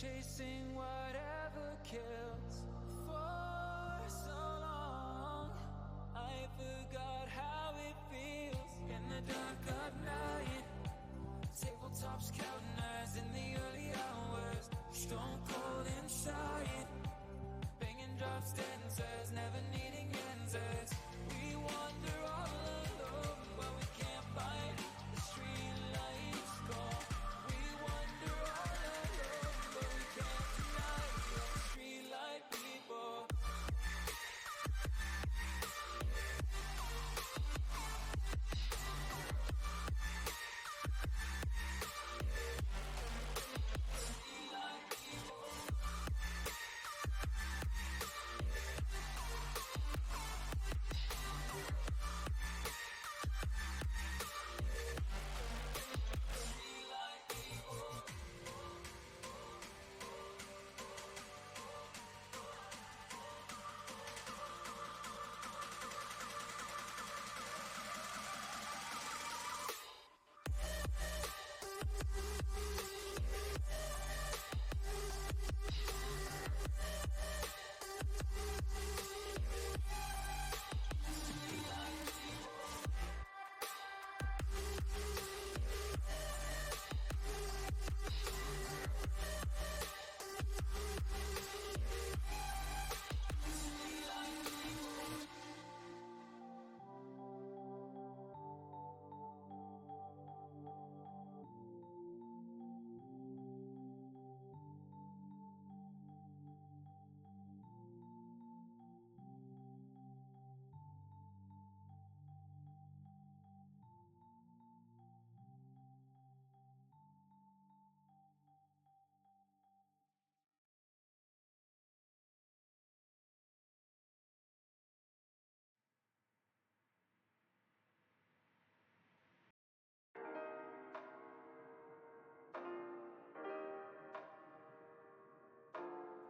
chasing whatever kills. For so long, I forgot how it feels in the dark of night. Tabletops counting eyes in the early hours. Stone cold inside, banging drop stanzas, never needing answers. We wander all alone, but we can't find the street lights gone. We wander all alone, but we can't deny the street light people.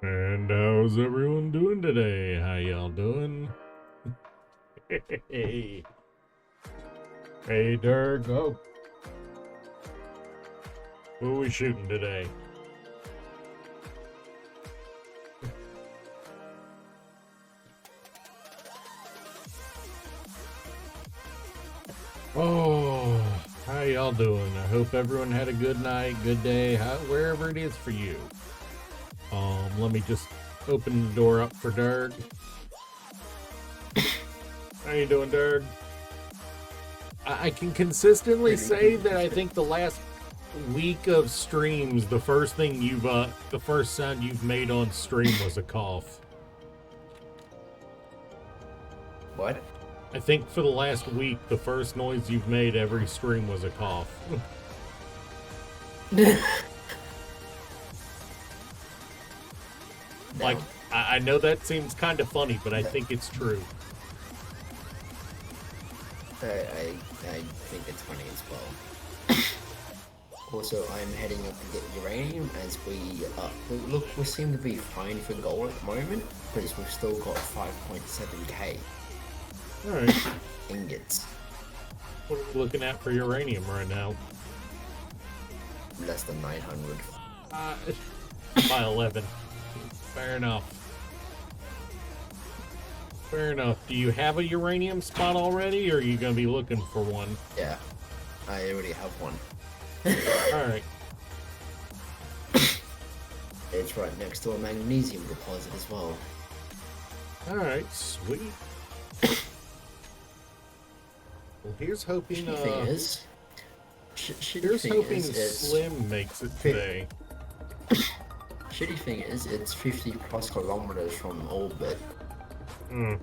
And how's everyone doing today? How y'all doing? Hey. Hey, Dirk. Oh. Who are we shooting today? Oh, how y'all doing? I hope everyone had a good night, good day, wherever it is for you. Let me just open the door up for Dirk. How you doing, Dirk? I can consistently say that I think the last week of streams, the first sound you've made on stream was a cough. What? I think for the last week, the first noise you've made every stream was a cough. Like, I know that seems kind of funny, but I think it's true. I think it's funny as well. Also, I'm heading up to get uranium as we seem to be fine for gold at the moment, because we've still got 5.7k Alright. ingots. What are we looking at for uranium right now? Less than 900. By 11. Fair enough. Fair enough. Do you have a uranium spot already, or are you going to be looking for one? Yeah, I already have one. Alright. It's right next to a magnesium deposit as well. Alright, sweet. Well, here's hoping, here's hoping Slim makes it today. Shitty thing is, it's 50 plus kilometers from orbit. Hmm.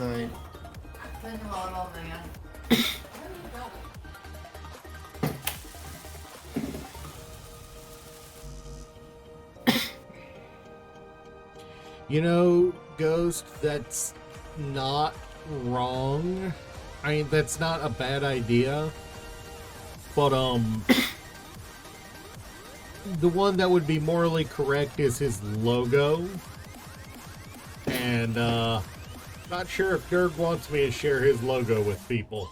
Right. You know, Ghost, that's not wrong. I mean, that's not a bad idea. But, the one that would be morally correct is his logo. And, Not sure if Dirk wants me to share his logo with people.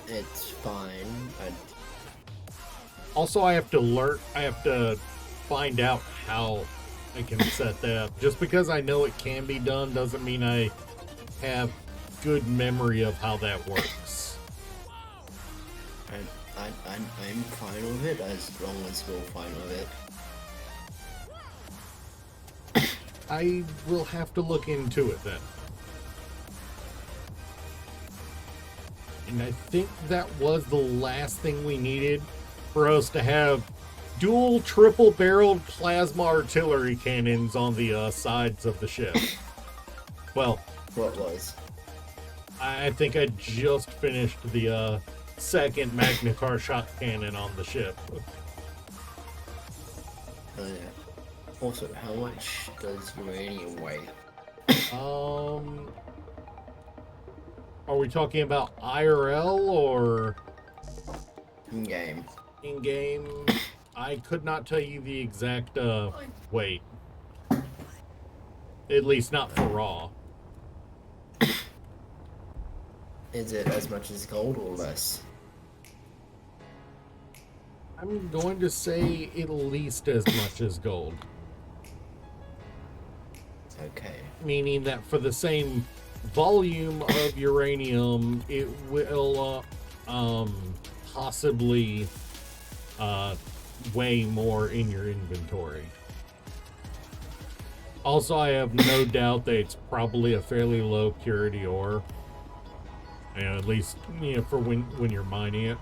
It's fine. Also, I have to find out how I can set that up. Just because I know it can be done doesn't mean I have good memory of how that works. I'm fine with it as long as you're fine with it. I will have to look into it then. And I think that was the last thing we needed for us to have dual triple-barreled plasma artillery cannons on the sides of the ship. Well, What was? I think I just finished the second Magnetar shot cannon on the ship. Oh yeah. Also, how much does uranium weigh? Are we talking about IRL or In game. in game? I could not tell you the exact weight. At least not for raw. Is it as much as gold or less? I'm going to say at least as much as gold. Okay. Meaning that for the same volume of uranium, it will possibly weigh more in your inventory. Also, I have no doubt that it's probably a fairly low purity ore. At least, for when you're mining it.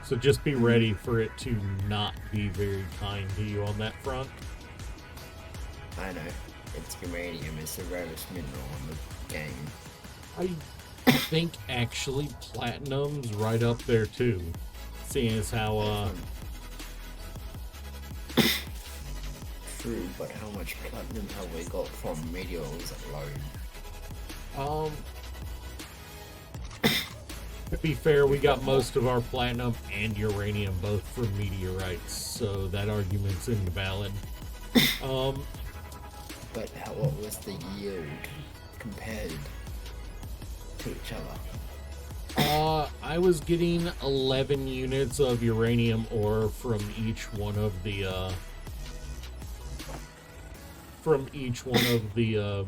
So just be ready for it to not be very kind to you on that front. I know. It's uranium. It's the rarest mineral in the game. I think actually platinum's right up there too. Seeing as how True, but how much platinum have we got from meteors alone? to be fair, we got most of our platinum and uranium both from meteorites, so that argument's invalid. But what was the yield compared to each other? I was getting 11 units of uranium ore from each one of the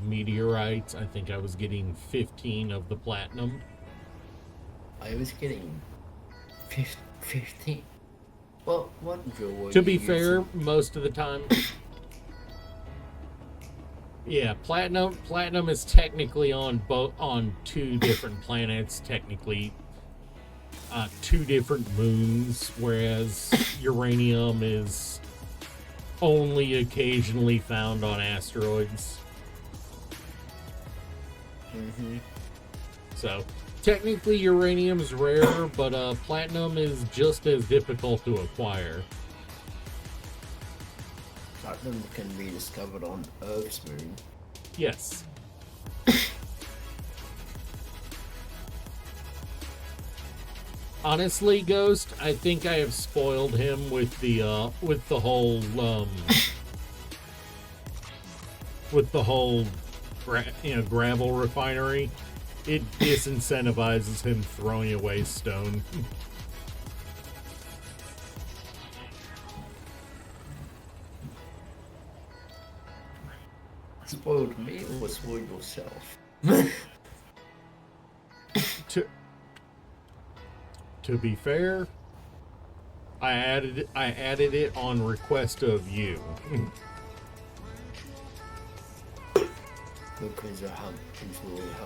meteorites. I think I was getting 15 of the platinum. I was getting 15. Well, what drill were To you be fair, using? most of the time. Yeah, platinum is technically on two different planets, technically two different moons, whereas uranium is only occasionally found on asteroids. Mm-hmm. So technically uranium's rare, but platinum is just as difficult to acquire. Platinum can be discovered on Earth's moon. Yes. Honestly, Ghost, I think I have spoiled him with the whole gravel refinery. It disincentivizes him throwing away stone. Spoiled me or spoiled yourself? To be fair, I added it on request of you. Because of how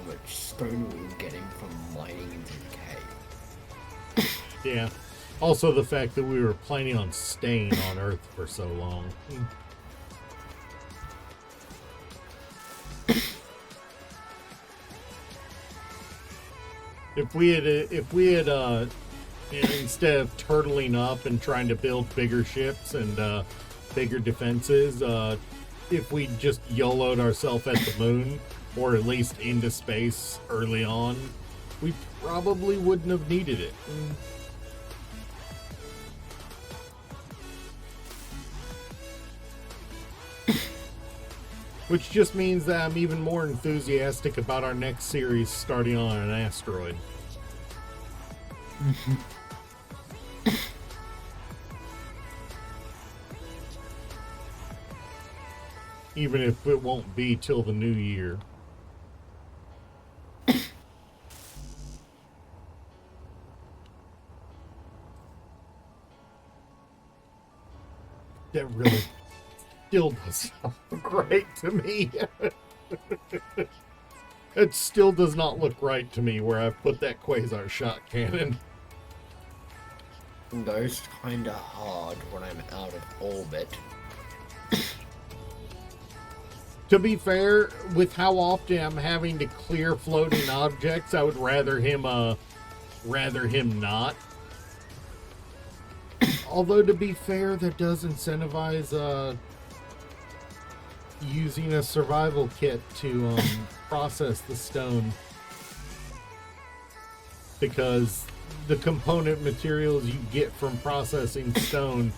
much stone we were getting from mining into the cave. Yeah. Also the fact that we were planning on staying on Earth for so long. If we had instead of turtling up and trying to build bigger ships and bigger defenses, if we just YOLO'd ourselves at the moon, or at least into space early on, we probably wouldn't have needed it. Which just means that I'm even more enthusiastic about our next series starting on an asteroid. Even if it won't be till the new year. That really still does not look right to me. It still does not look right to me where I've put that quasar shot cannon. Goes kinda hard when I'm out of orbit. To be fair, with how often I'm having to clear floating objects, I would rather him not. Although, to be fair, that does incentivize using a survival kit to process the stone. Because the component materials you get from processing stone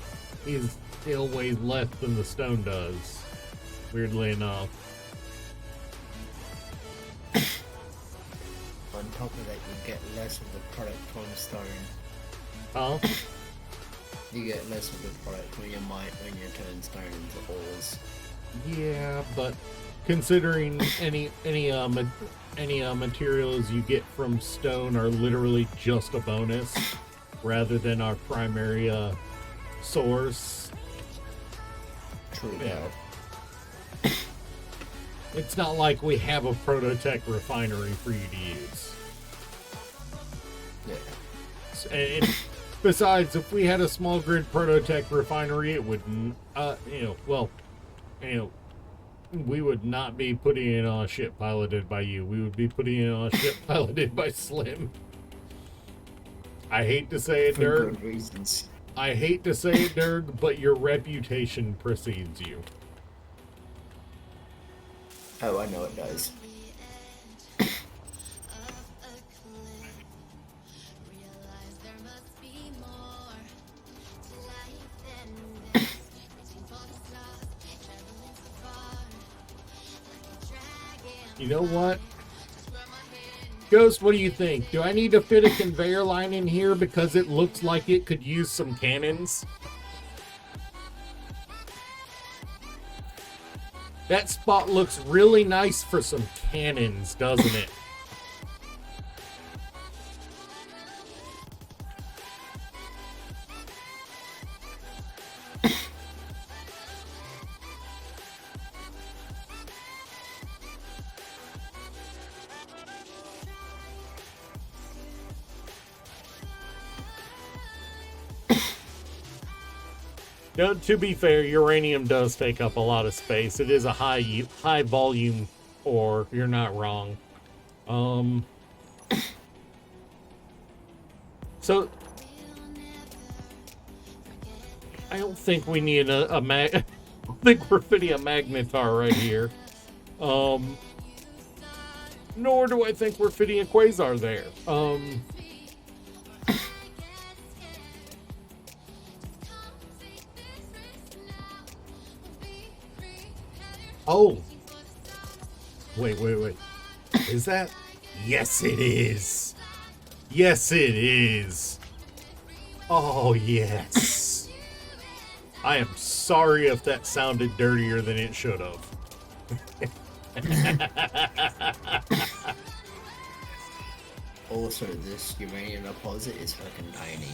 is still way less than the stone does. Weirdly enough. On top of that, you get less of the product from stone. Huh? You get less of the product when you turn stone into ores. Yeah, but considering any materials you get from stone are literally just a bonus rather than our primary source. True Yeah. that. It's not like we have a Prototech refinery for you to use. Yeah. And besides, if we had a small grid Prototech refinery, it would, we would not be putting it on a ship piloted by you. We would be putting it on a ship piloted by Slim. I hate to say it, For Dirk. good reasons. I hate to say it, Dirk, but your reputation precedes you. Oh, I know it does. You know what? Ghost, what do you think? Do I need to fit a conveyor line in here because it looks like it could use some cannons? That spot looks really nice for some cannons, doesn't it? Now, to be fair, uranium does take up a lot of space. It is a high volume ore. You're not wrong. So I don't think we need a mag. I don't think we're fitting a magnetar right here. Nor do I think we're fitting a quasar there. Oh. Wait. Is that? Yes, it is. Yes, it is. Oh, yes. I am sorry if that sounded dirtier than it should have. Also, this uranium deposit is fucking tiny.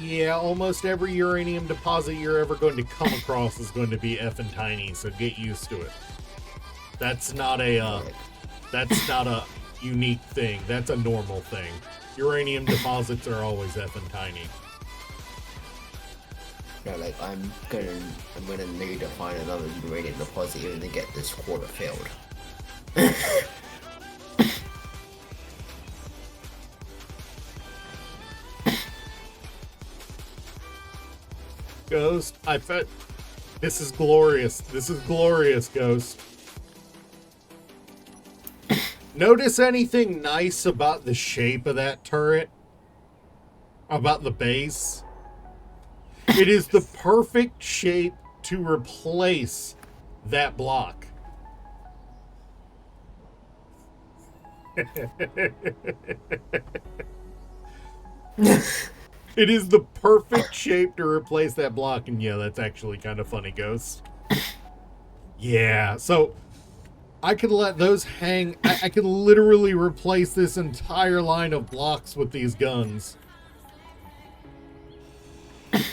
Yeah, almost every uranium deposit you're ever going to come across is going to be effing tiny, so get used to it. That's not a unique thing. That's a normal thing. Uranium deposits are always effing tiny. No, like I'm gonna need to find another uranium deposit even to get this quarter filled. Ghost, I bet this is glorious. This is glorious, Ghost. Notice anything nice about the shape of that turret? About the base? It is the perfect shape to replace that block. It is the perfect shape to replace that block, and yeah, that's actually kind of funny, Ghost. Yeah, so I could let those hang. I could literally replace this entire line of blocks with these guns.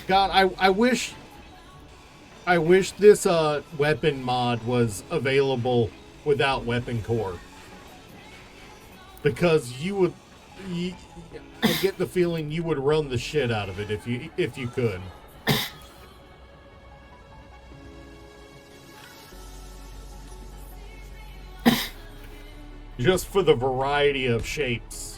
God, I wish this weapon mod was available without weapon core. Because I get the feeling you would run the shit out of it if you could. Just for the variety of shapes.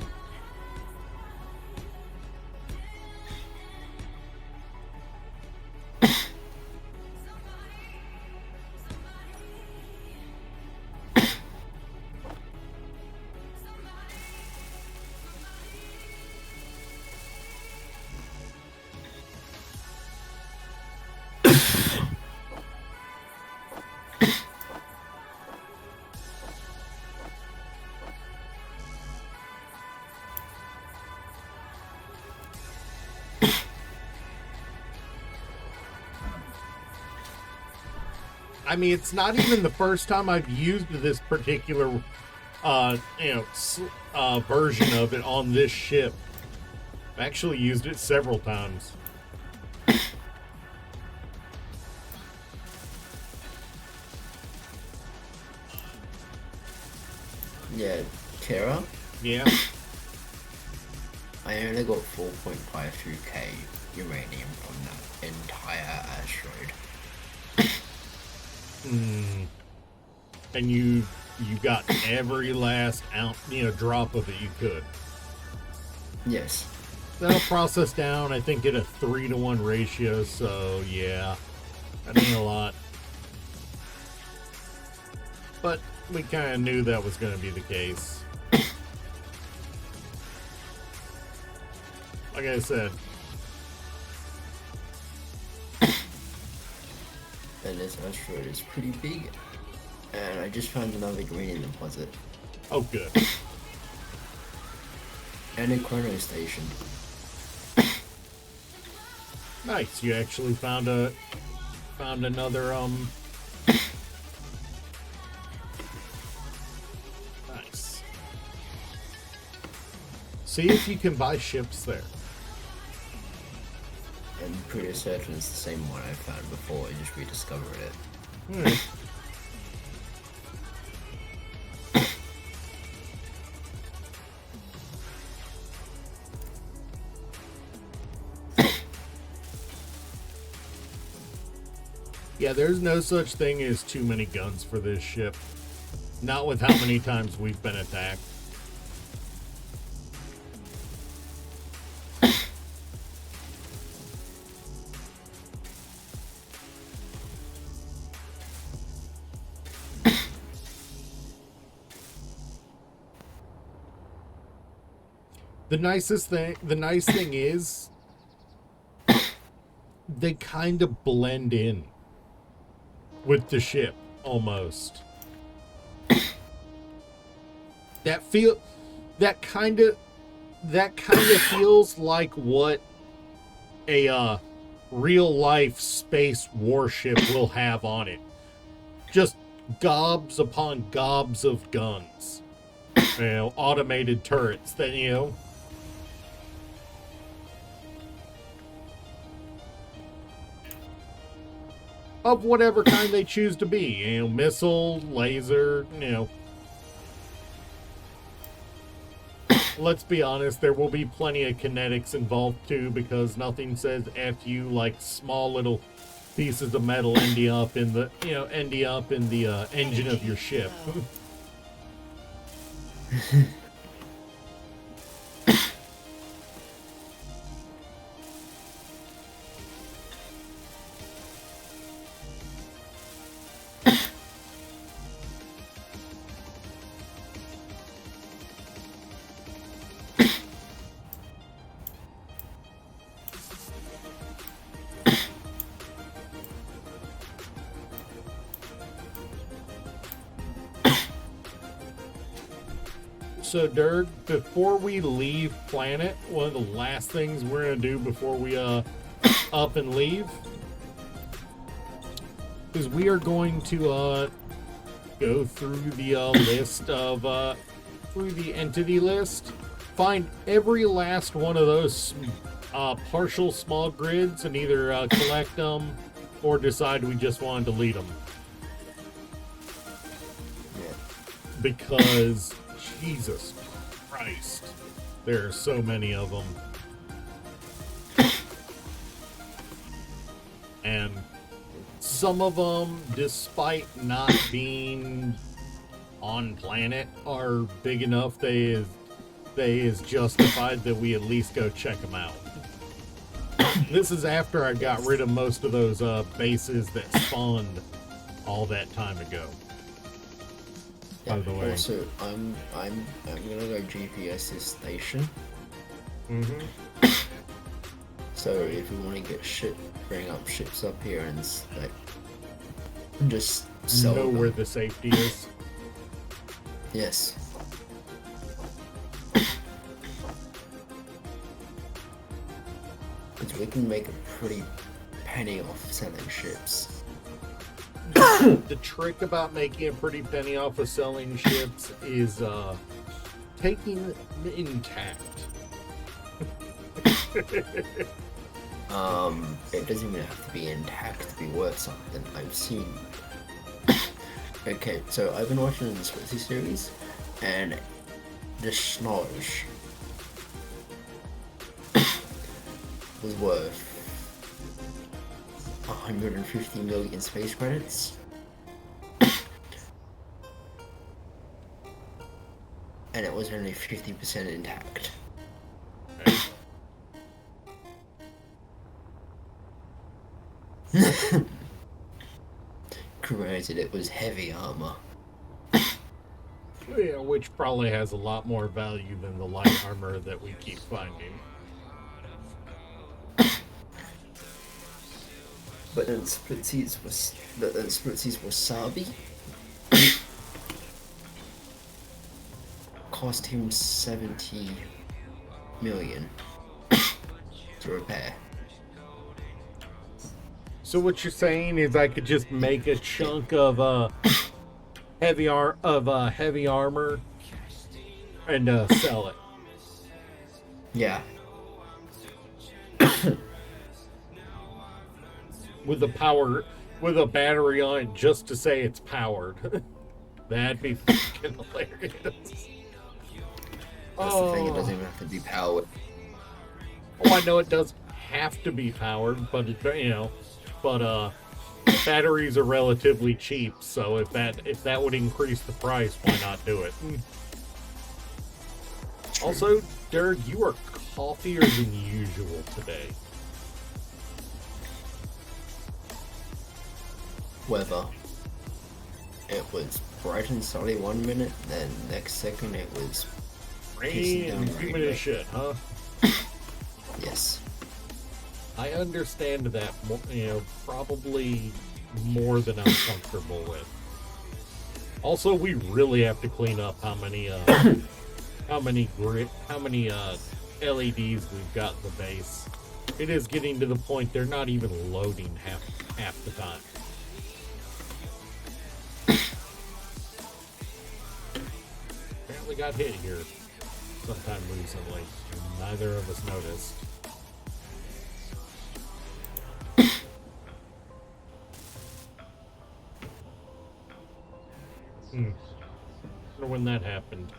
I mean, it's not even the first time I've used this particular, version of it on this ship. I've actually used it several times. Yeah, Kara? Yeah. I only got 4.52k uranium from that entire asteroid. And you got every last ounce, drop of it you could. Yes. That'll process down, I think, at a 3-to-1 ratio, so yeah. That ain't a lot. But we kind of knew that was going to be the case. Like I said. And this asteroid is pretty big. And I just found another uranium deposit. Oh, good. And a chrono station. Nice. You actually found another, Nice. See if you can buy ships there. I'm pretty certain it's the same one I found before, I just rediscovered it. Yeah, there's no such thing as too many guns for this ship. Not with how many times we've been attacked. The nice thing is they kind of blend in with the ship almost. That kind of feels like what a real life space warship will have on it. Just gobs upon gobs of guns. Automated turrets that, of whatever kind they choose to be. Missile, laser, Let's be honest, there will be plenty of kinetics involved too, because nothing says F you like small little pieces of metal ending up in the engine of your ship. So, Dirk, before we leave planet, one of the last things we're gonna do before we up and leave is we are going to go through the list of through the entity list, find every last one of those partial small grids, and either collect them or decide we just want to delete them. Yeah. Because Jesus Christ, there are so many of them. And some of them, despite not being on planet, are big enough they is justified that we at least go check them out. This is after I got rid of most of those bases that spawned all that time ago. Yeah, By the way. also, I'm gonna go GPS this station. Mm-hmm. So if we want to get bring up ships up here and like just sell Know them. where the safety is. Yes. Because we can make a pretty penny off selling ships. The trick about making a pretty penny off of selling ships is taking them intact. It doesn't even have to be intact to be worth something. I've seen. Okay, so I've been watching the Splitsy series, and the Snodge was worth 150 million space credits. And it was only 50% intact. Granted, it was heavy armor. Yeah, which probably has a lot more value than the light armor that we keep finding. But then Splitsy's Wasabi cost him 70 million to repair. So what you're saying is I could just make a chunk of heavy armor and sell it. Yeah. with a battery on it just to say it's powered. That'd be fucking hilarious. That's the thing, it doesn't even have to be powered. Oh, I know it does have to be powered, but batteries are relatively cheap, so if that would increase the price, why not do it? Also, Dirk, you are coffeeier than usual today. Weather. It was bright and sunny 1 minute, then next second it was Rain and humid as shit, huh? Yes. I understand that, probably more than I'm comfortable with. Also, we really have to clean up how many LEDs we've got in the base. It is getting to the point they're not even loading half the time. Apparently got hit here sometime recently. Neither of us noticed. Wonder when that happened.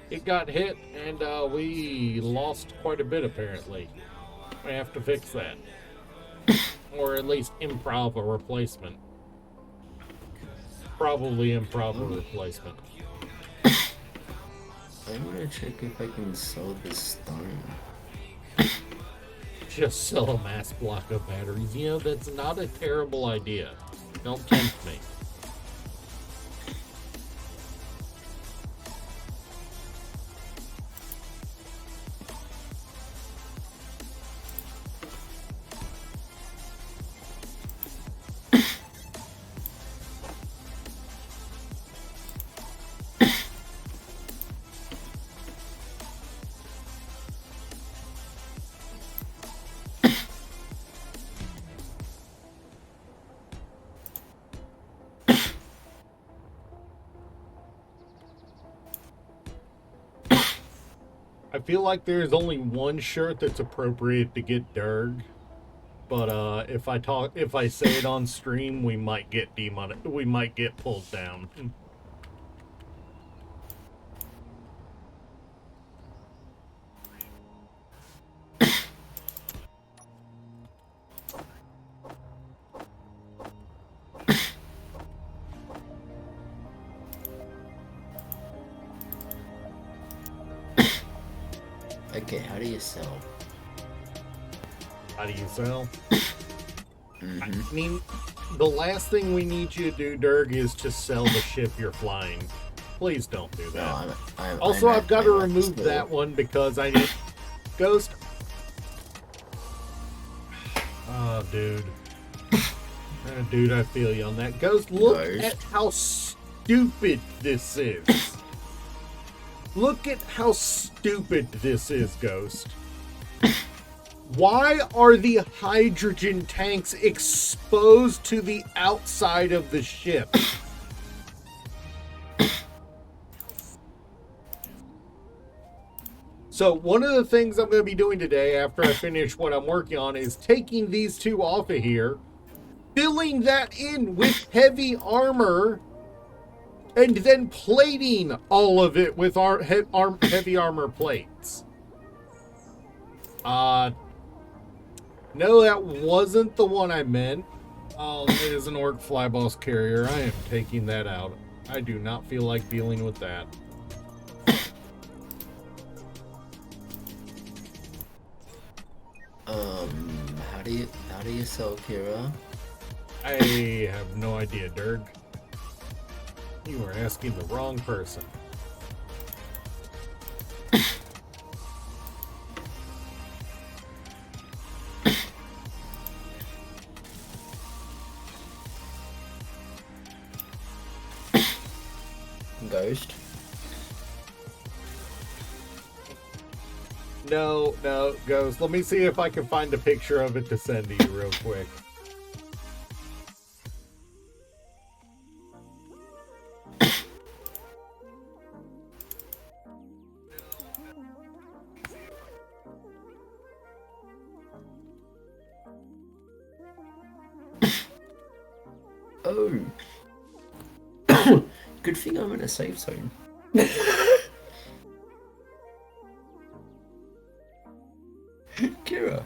It got hit, and we lost quite a bit, apparently. We have to fix that. Or at least improv a replacement. Probably improv a replacement. I'm gonna check if I can sell this stone. Just sell a mass block of batteries. That's not a terrible idea. Don't tempt me. I feel like there's only one shirt that's appropriate to get Durg, but if I say it on stream, we might get we might get pulled down. Okay, how do you sell? How do you sell? Mm-hmm. I mean, the last thing we need you to do, Durg, is to sell the ship you're flying. Please don't do that. No, also, I've got to remove that one because I need... Ghost... Oh, dude. Dude, I feel you on that. Ghost, look at how stupid this is. Look at how stupid this is, Ghost. Why are the hydrogen tanks exposed to the outside of the ship? So one of the things I'm going to be doing today after I finish what I'm working on is taking these two off of here, filling that in with heavy armor, and then plating all of it with our heavy armor plates. No, that wasn't the one I meant. Oh, it is an Orc Flyboss carrier. I am taking that out. I do not feel like dealing with that. How do you sell Kira? I have no idea, Durg. You are asking the wrong person. Ghost? No, Ghost. Let me see if I can find a picture of it to send to you real quick. Oh. Good thing I'm in a safe zone. Kira.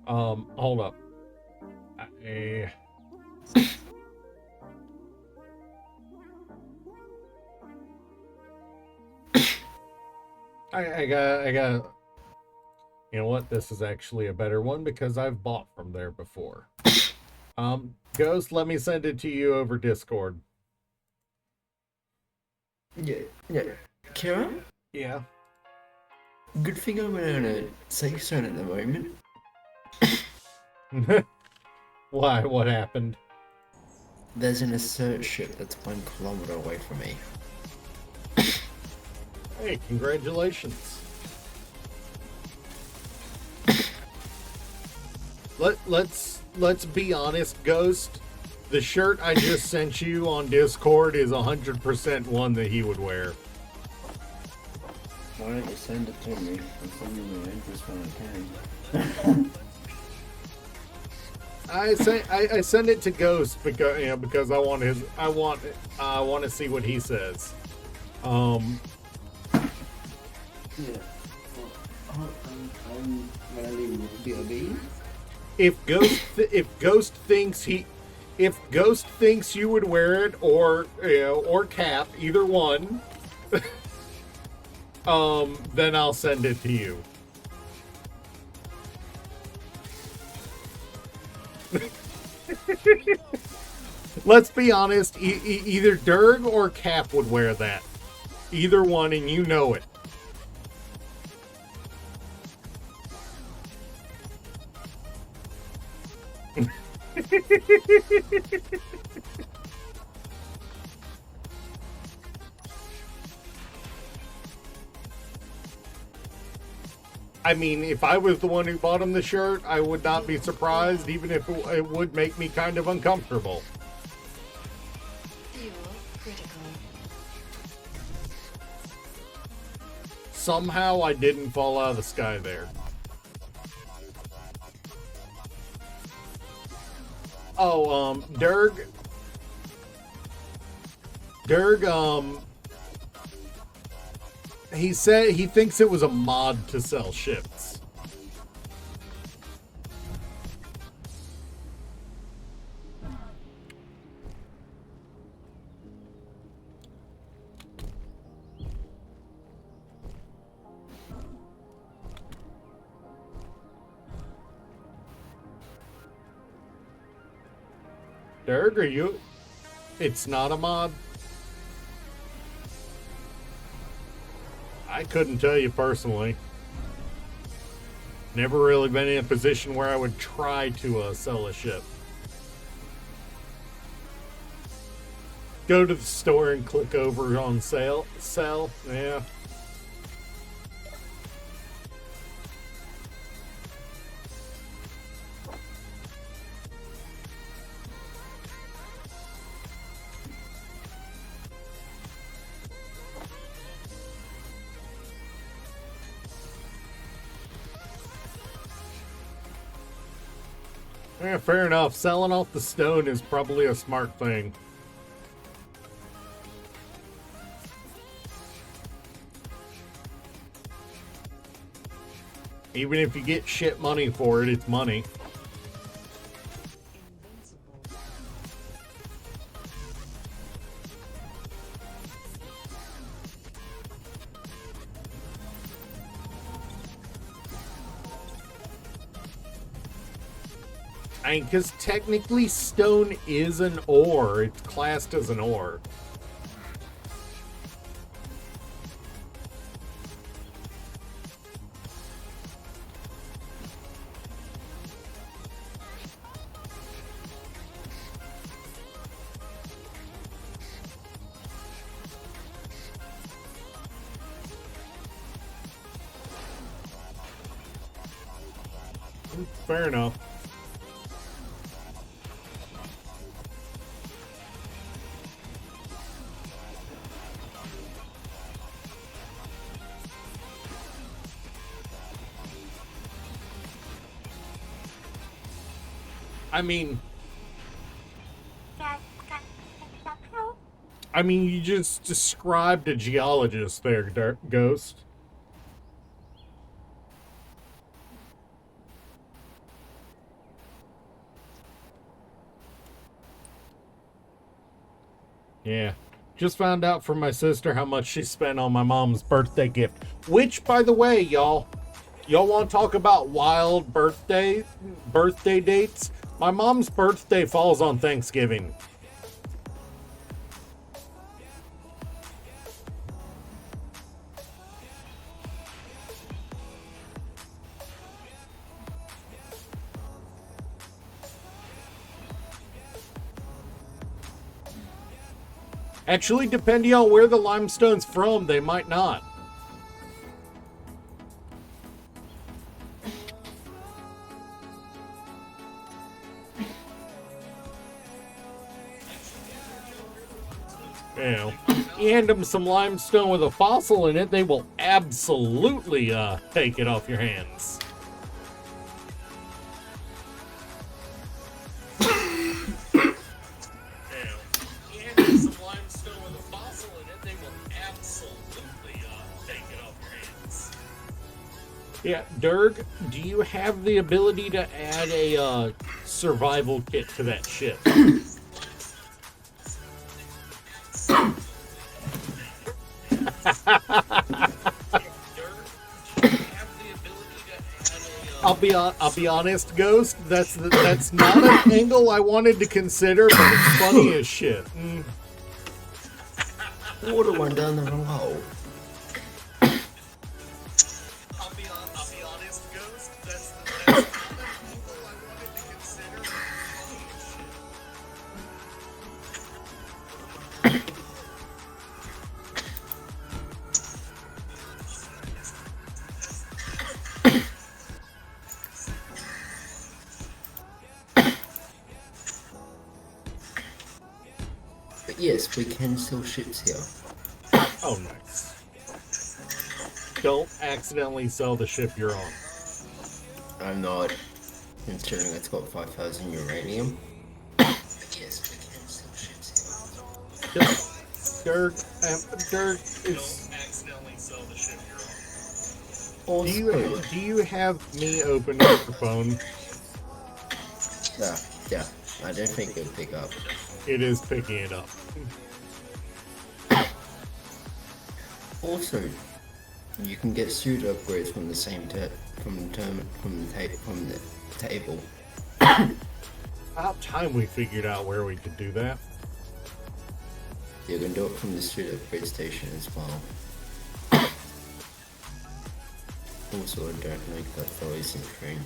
Hold up. I got. You know what? This is actually a better one because I've bought from there before. Ghost, let me send it to you over Discord. Yeah. Kira? Yeah. Good thing I'm in a safe zone at the moment. Why? What happened? There's an assert ship that's 1 kilometer away from me. Hey, congratulations. Let's be honest, Ghost. The shirt I just sent you on Discord is 100% one that he would wear. Why don't you send it to me? I'm sending you interest when I can. I send it to Ghost because I want to see what he says. Yeah. I'm mainly BOB. If Ghost thinks you would wear it, or Cap, either one, then I'll send it to you. Let's be honest, either Durg or Cap would wear that. Either one, and you know it. I mean, if I was the one who bought him the shirt, I would not be surprised, even if it would make me kind of uncomfortable. Fuel critical. Somehow I didn't fall out of the sky there. Oh, Durg, he said he thinks it was a mod to sell ships. Durg, are you? It's not a mod? I couldn't tell you personally. Never really been in a position where I would try to sell a ship. Go to the store and click over on sell, yeah. Yeah, fair enough. Selling off the stone is probably a smart thing. Even if you get shit money for it, it's money. I mean, because technically stone is an ore. It's classed as an ore. Fair enough. I mean, you just described a geologist there, Ghost. Yeah. Just found out from my sister how much she spent on my mom's birthday gift. Which, by the way, y'all want to talk about wild birthday dates? My mom's birthday falls on Thanksgiving. Actually, depending on where the limestone's from, they might not. You know, you hand them some limestone with a fossil in it, they will absolutely take it off your hands. Yeah, Durg, do you have the ability to add a survival kit to that ship? I'll be honest, Ghost. That's not an angle I wanted to consider, but it's funny as shit. Water went down the wrong hole. But yes, we can sell ships here. Oh, nice. don't accidentally sell the ship you're on. I'm not, considering it's got 5,000 uranium. Yes, we can sell ships here. Dirk is. Accidentally sell the ship you're on. Do you have me open your phone? Yeah, I don't think it'll pick up. It is picking it up. Also, you can get suit upgrades from the same from the table. About time we figured out where we could do that. You can do it from the suit upgrade station as well. Also, I don't like that voice in train.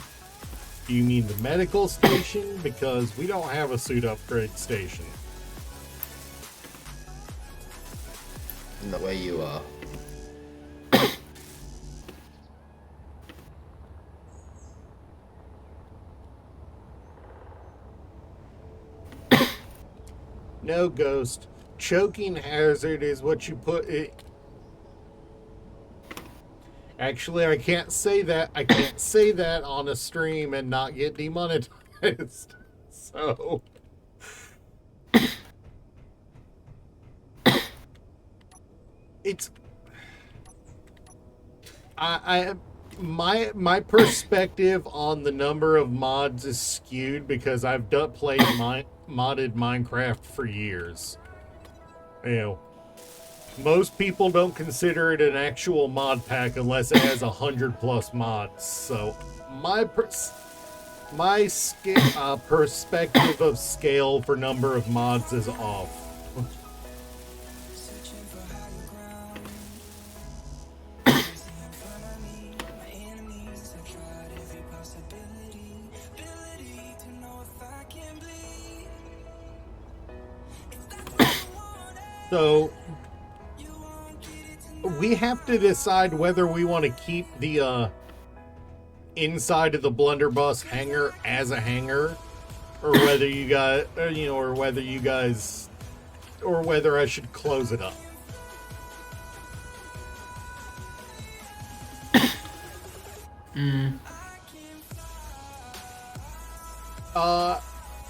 Do you mean the medical station? Because we don't have a suit upgrade station. And the way you are. No, Ghost. Choking hazard is what you put it. Actually, I can't say that. I can't say that on a stream and not get demonetized. So. It's. My perspective on the number of mods is skewed because I've played modded Minecraft for years. You know, most people don't consider it an actual mod pack unless it has 100+ mods. So my perspective of scale for number of mods is off. So we have to decide whether we want to keep the inside of the blunderbuss hangar as a hangar, or whether you guys, or whether I should close it up.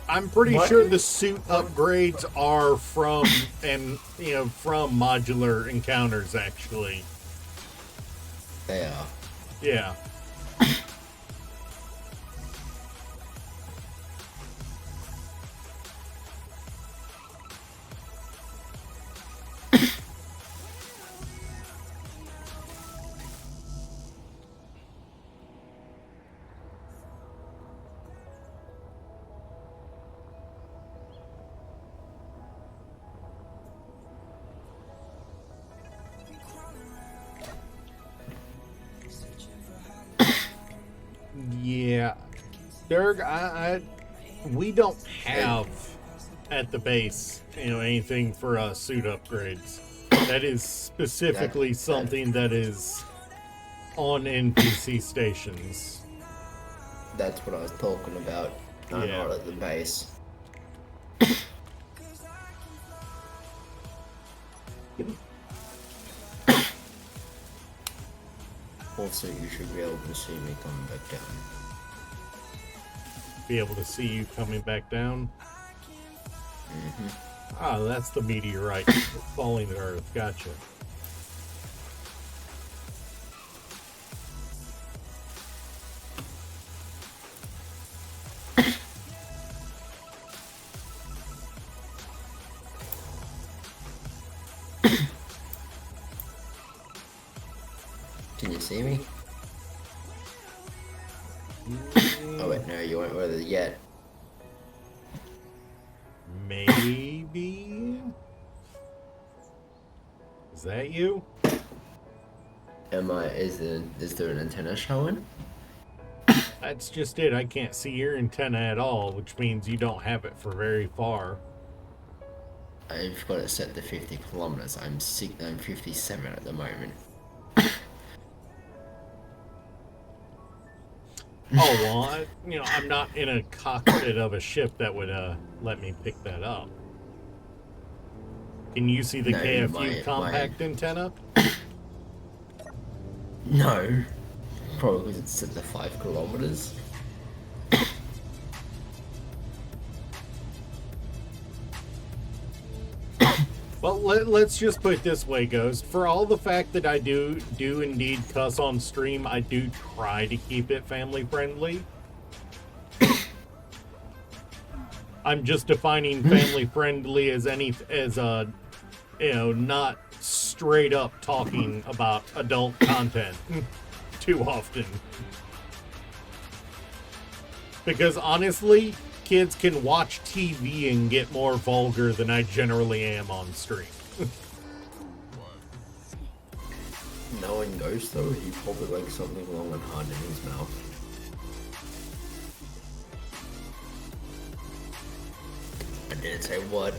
I'm pretty sure the suit upgrades are from modular encounters, actually. They are. Yeah. Yeah, Dirk, we don't have at the base, anything for suit upgrades. That is specifically something that is on NPC stations. That's what I was talking about. I'm not at the base. Also, you should be able to see me coming back down. Be able to see you coming back down? Mm-hmm. Ah, that's the meteorite falling to Earth. Gotcha. Can you see me? Oh wait, no, you weren't with it yet. Maybe? Is that you? Is there an antenna showing? That's just it. I can't see your antenna at all, which means you don't have it for very far. I've got it set to 50 kilometers. I'm 57 at the moment. Oh, well, I'm not in a cockpit of a ship that would let me pick that up. Can you see the KFU compact antenna? No. Probably because it's at the 5 kilometers. Well, let's just put it this way, Ghost. For all the fact that I do indeed cuss on stream, I do try to keep it family friendly. I'm just defining family friendly as not straight up talking about adult content too often. Because honestly, kids can watch TV and get more vulgar than I generally am on stream. Knowing Ghost though, he probably likes something long and hard in his mouth. I didn't say what.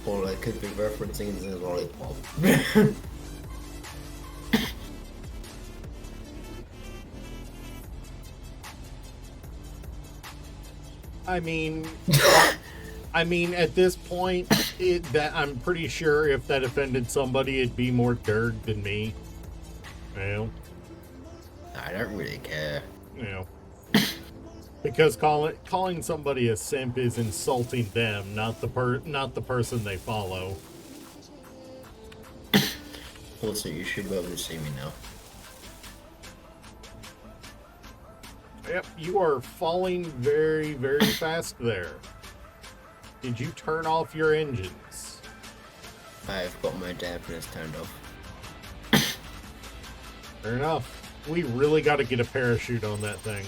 All I could be referencing is his lollipop. I mean, at this point, that I'm pretty sure if that offended somebody, it'd be more Derg than me. You know? I don't really care. You know. Because calling somebody a simp is insulting them, not the person they follow. Also, you should be able to see me now. Yep, you are falling very, very fast there. Did you turn off your engines? I've got my dampeners turned off. Fair enough. We really got to get a parachute on that thing.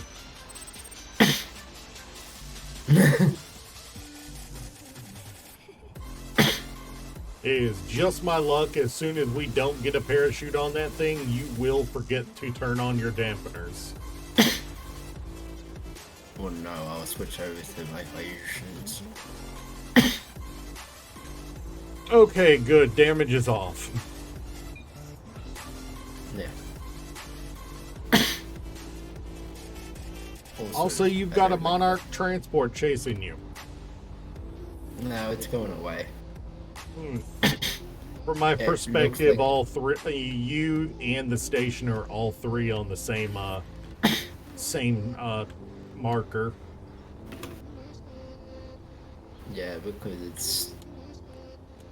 It is just my luck. As soon as we don't get a parachute on that thing, you will forget to turn on your dampeners. Oh no, I'll switch over to my fusions. Okay, good. Damage is off. Yeah. Also, you've got a Monarch transport chasing you. No, it's going away. From my perspective, like... all three, you and the station are all three on the same marker. Yeah, because it's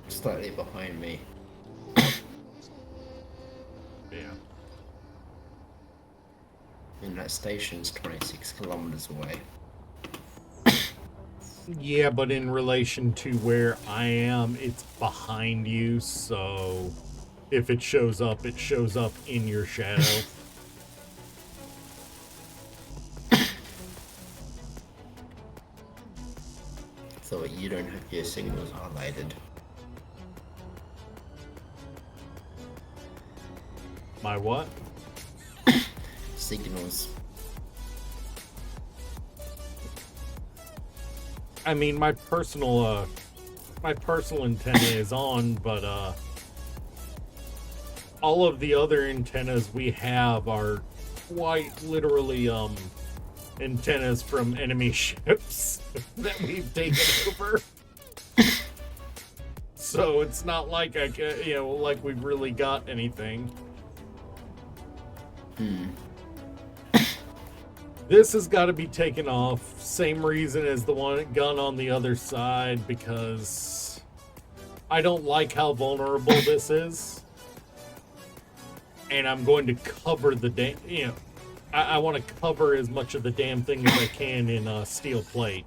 slightly behind me. Yeah. And that station's 26 kilometers away. Yeah, but in relation to where I am, it's behind you, so if it shows up in your shadow. So you don't have your signals highlighted. My what? Signals. I mean, my personal antenna is on, but all of the other antennas we have are quite literally antennas from enemy ships that we've taken over. So it's not like like we've really got anything. This has got to be taken off. Same reason as the gun on the other side, because I don't like how vulnerable this is. And I'm going to cover the I want to cover as much of the damn thing as I can in steel plate.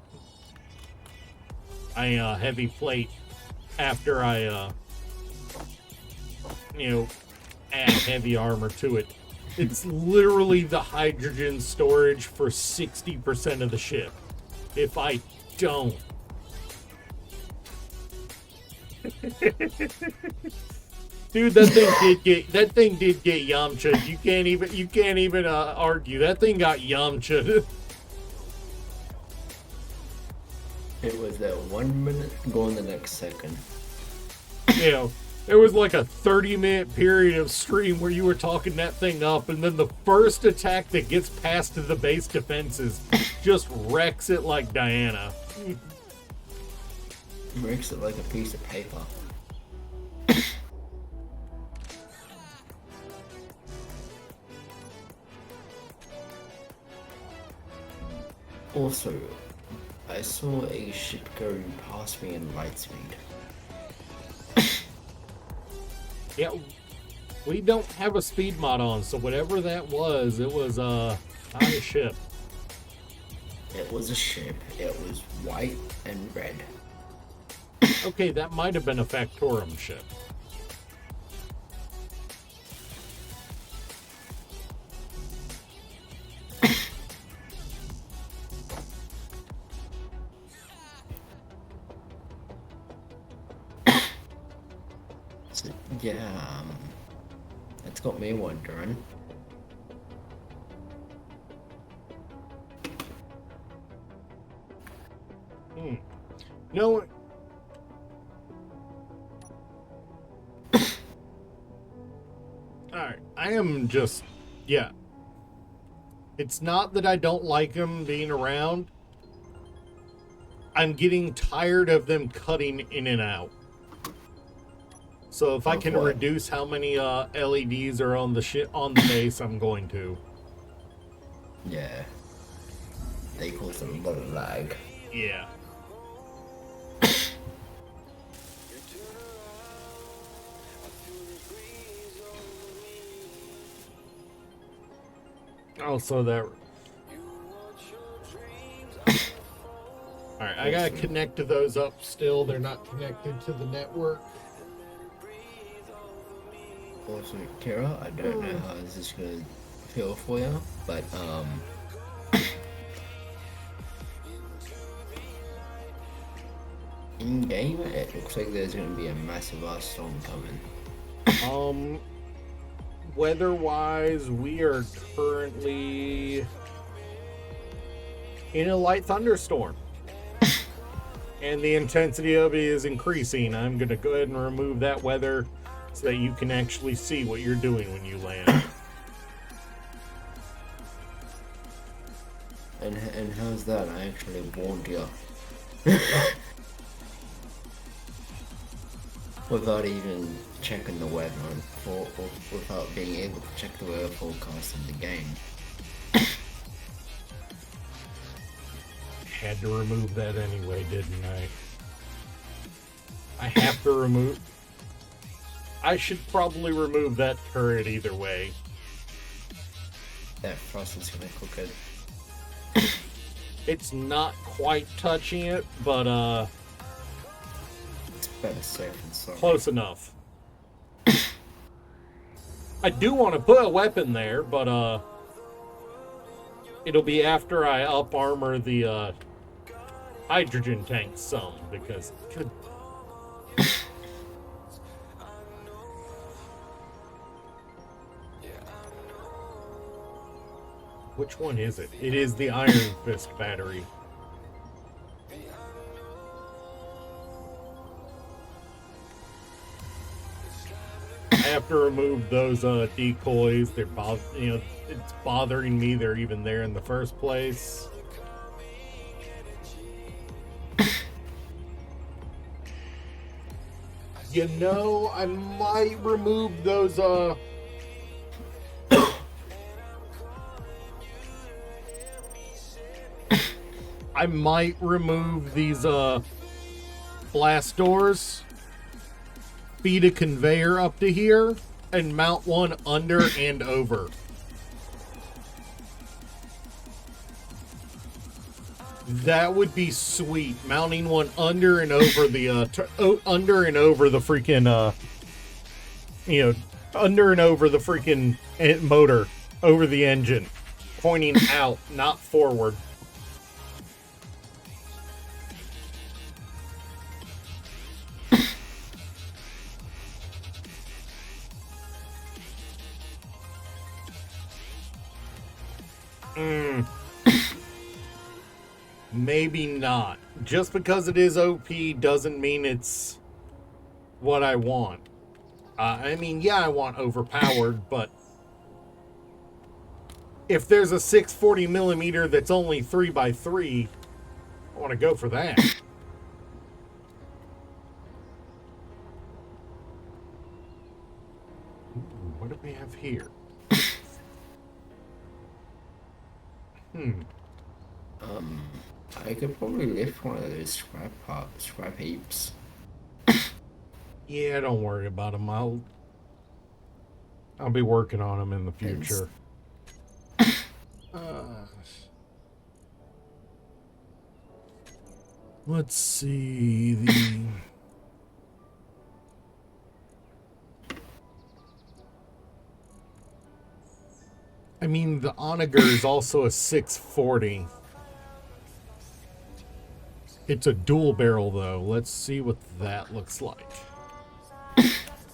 Heavy plate after I add heavy armor to it. It's literally the hydrogen storage for 60% of the ship. If I don't. Dude, that thing did get Yamcha'd. You can't even argue. That thing got Yamcha'd. It was that 1 minute going the next second. There was like a 30-minute period of stream where you were talking that thing up, and then the first attack that gets past to the base defenses just wrecks it like Diana. Makes it like a piece of paper. Also, I saw a ship go past me in light speed. Yeah, we don't have a speed mod on, so whatever that was, it was not a ship. It was a ship. It was white and red. Okay, that might have been a Factorum ship. So, yeah, that's got me wondering. No. Alright, I am just, yeah. It's not that I don't like them being around. I'm getting tired of them cutting in and out. So if I can reduce how many LEDs are on the base, I'm going to. Yeah. They cause a lot of lag. Yeah. Also that. Alright, I gotta connect to those up still. They're not connected to the network. Also, Kara, I don't know how this is gonna feel for you, but in game, it looks like there's gonna be a massive ass storm coming. Weather-wise, we are currently in a light thunderstorm. And the intensity of it is increasing. I'm going to go ahead and remove that weather so that you can actually see what you're doing when you land. And how's that? I actually warned you. Without even checking the weather or without being able to check the weather forecast in the game. Had to remove that anyway, didn't I? I have to remove... I should probably remove that turret either way. That frost is gonna cook it. It's not quite touching it, but It's better safe than sorry. close enough. I do want to put a weapon there, but it'll be after I up armor the hydrogen tank some, because which one is it? It is the Iron Fist battery. I have to remove those decoys. They're it's bothering me. They're even there in the first place. You know, I might remove those I might remove these blast doors, feed a conveyor up to here, and mount one under and over. That would be sweet. Mounting one under and over the under and over the freaking under and over the freaking motor, over the engine, pointing out, not forward. Maybe not. Just because it is OP doesn't mean it's what I want. I mean, yeah, I want overpowered, but if there's a 640mm that's only 3x3, I want to go for that. we have here? I could probably lift one of those scrap heaps. Yeah, don't worry about them. I'll be working on them in the future. Let's see I mean, the Onager is also a 640. It's a dual barrel, though. Let's see what that looks like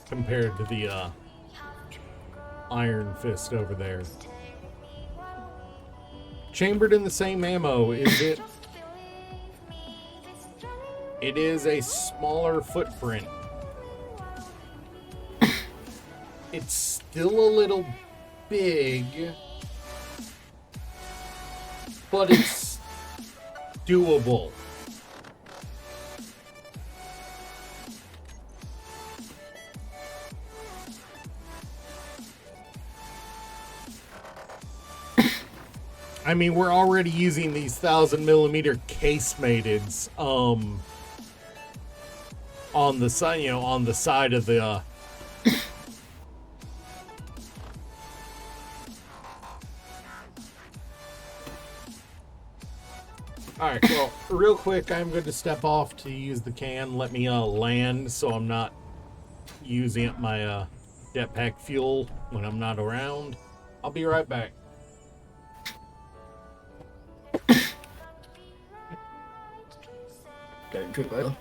compared to the Iron Fist over there. Chambered in the same ammo, is it? It is a smaller footprint. It's still a little big, but it's doable. I mean, we're already using these 1,000mm casemateds on the side, on the side of the Alright, well, real quick, I'm going to step off to use the can. Let me land so I'm not using up my jetpack fuel when I'm not around. I'll be right back. Don't trip over.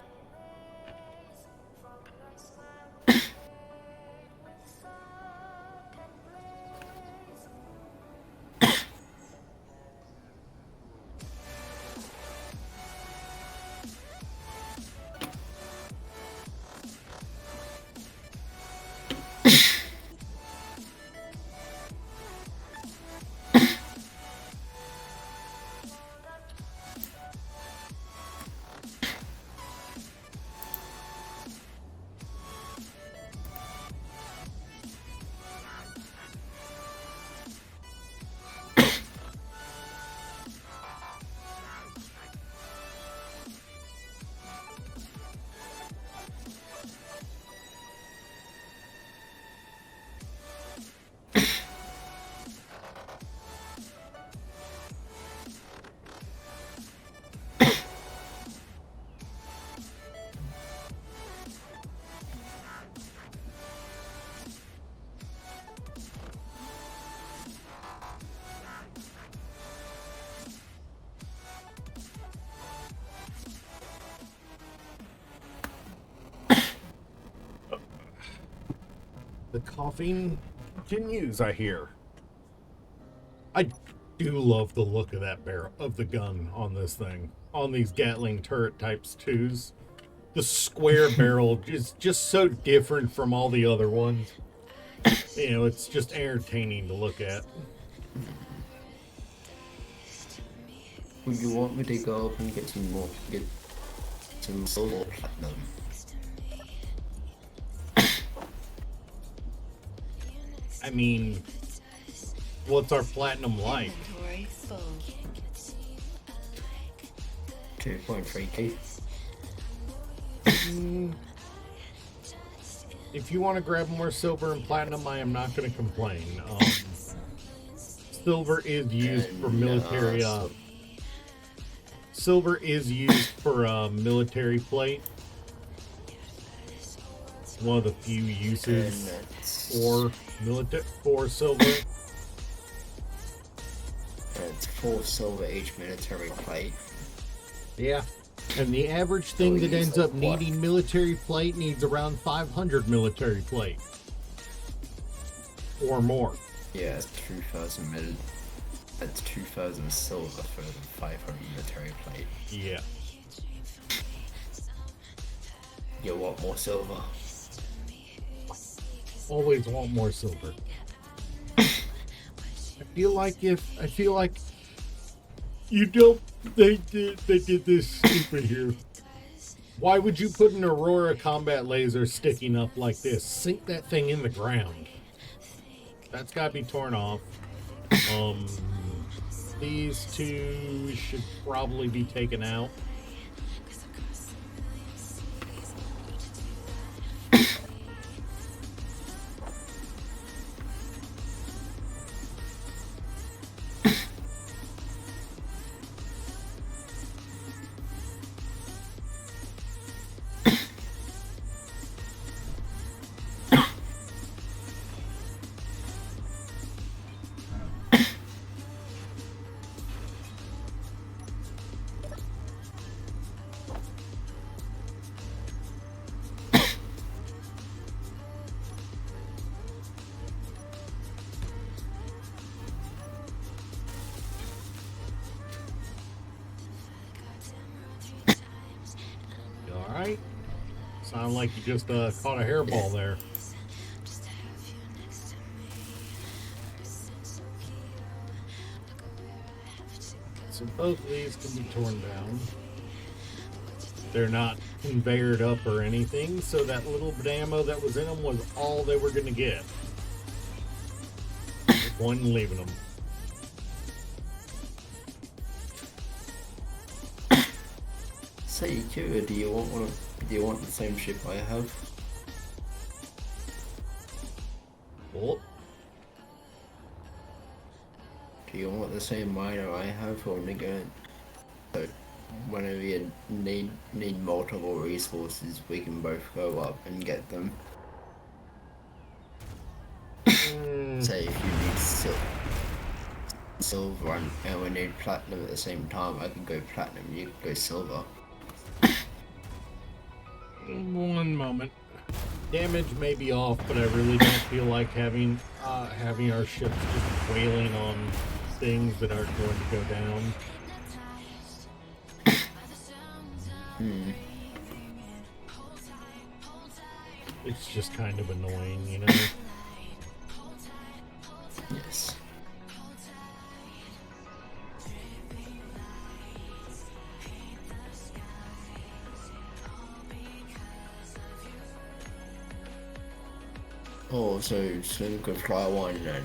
The coughing continues, I hear. I do love the look of that barrel, of the gun on this thing. On these Gatling turret types 2s. The square barrel is just so different from all the other ones. It's just entertaining to look at. Would you want me to go up and get some silver or platinum? I mean, what's our platinum like? 2.3k. If you want to grab more silver and platinum, I am not going to complain. Silver is used for military. Silver is used for military plate. One of the few uses for silver. It's 4 silver each military plate. Yeah. And the average thing that ends up needing military plate needs around 500 military plate. Or more. Yeah, it's 2,000 mil. That's 2,000 silver for the 500 military plate. Yeah. You want more silver? Always want more silver. I feel like you don't. They did this stupid here. Why would you put an Aurora combat laser sticking up like this? Sink that thing in the ground. That's got to be torn off. These two should probably be taken out. Alright. Sound like you just caught a hairball there. So both of these can be torn down. They're not conveyored up or anything, so that little bit of ammo that was in them was all they were going to get. Just one leaving them. Say, Kira, do you want the same ship I have? Oh, Do you want the same miner I have, or nigga? So whenever you need multiple resources, we can both go up and get them. Say if you need silver and we need platinum at the same time, I can go platinum, you can go silver. one moment. Damage may be off, but I really don't feel like having our ships just wailing on things that aren't going to go down. It's just kind of annoying, you know? Yes. Oh, so Slim could fly one and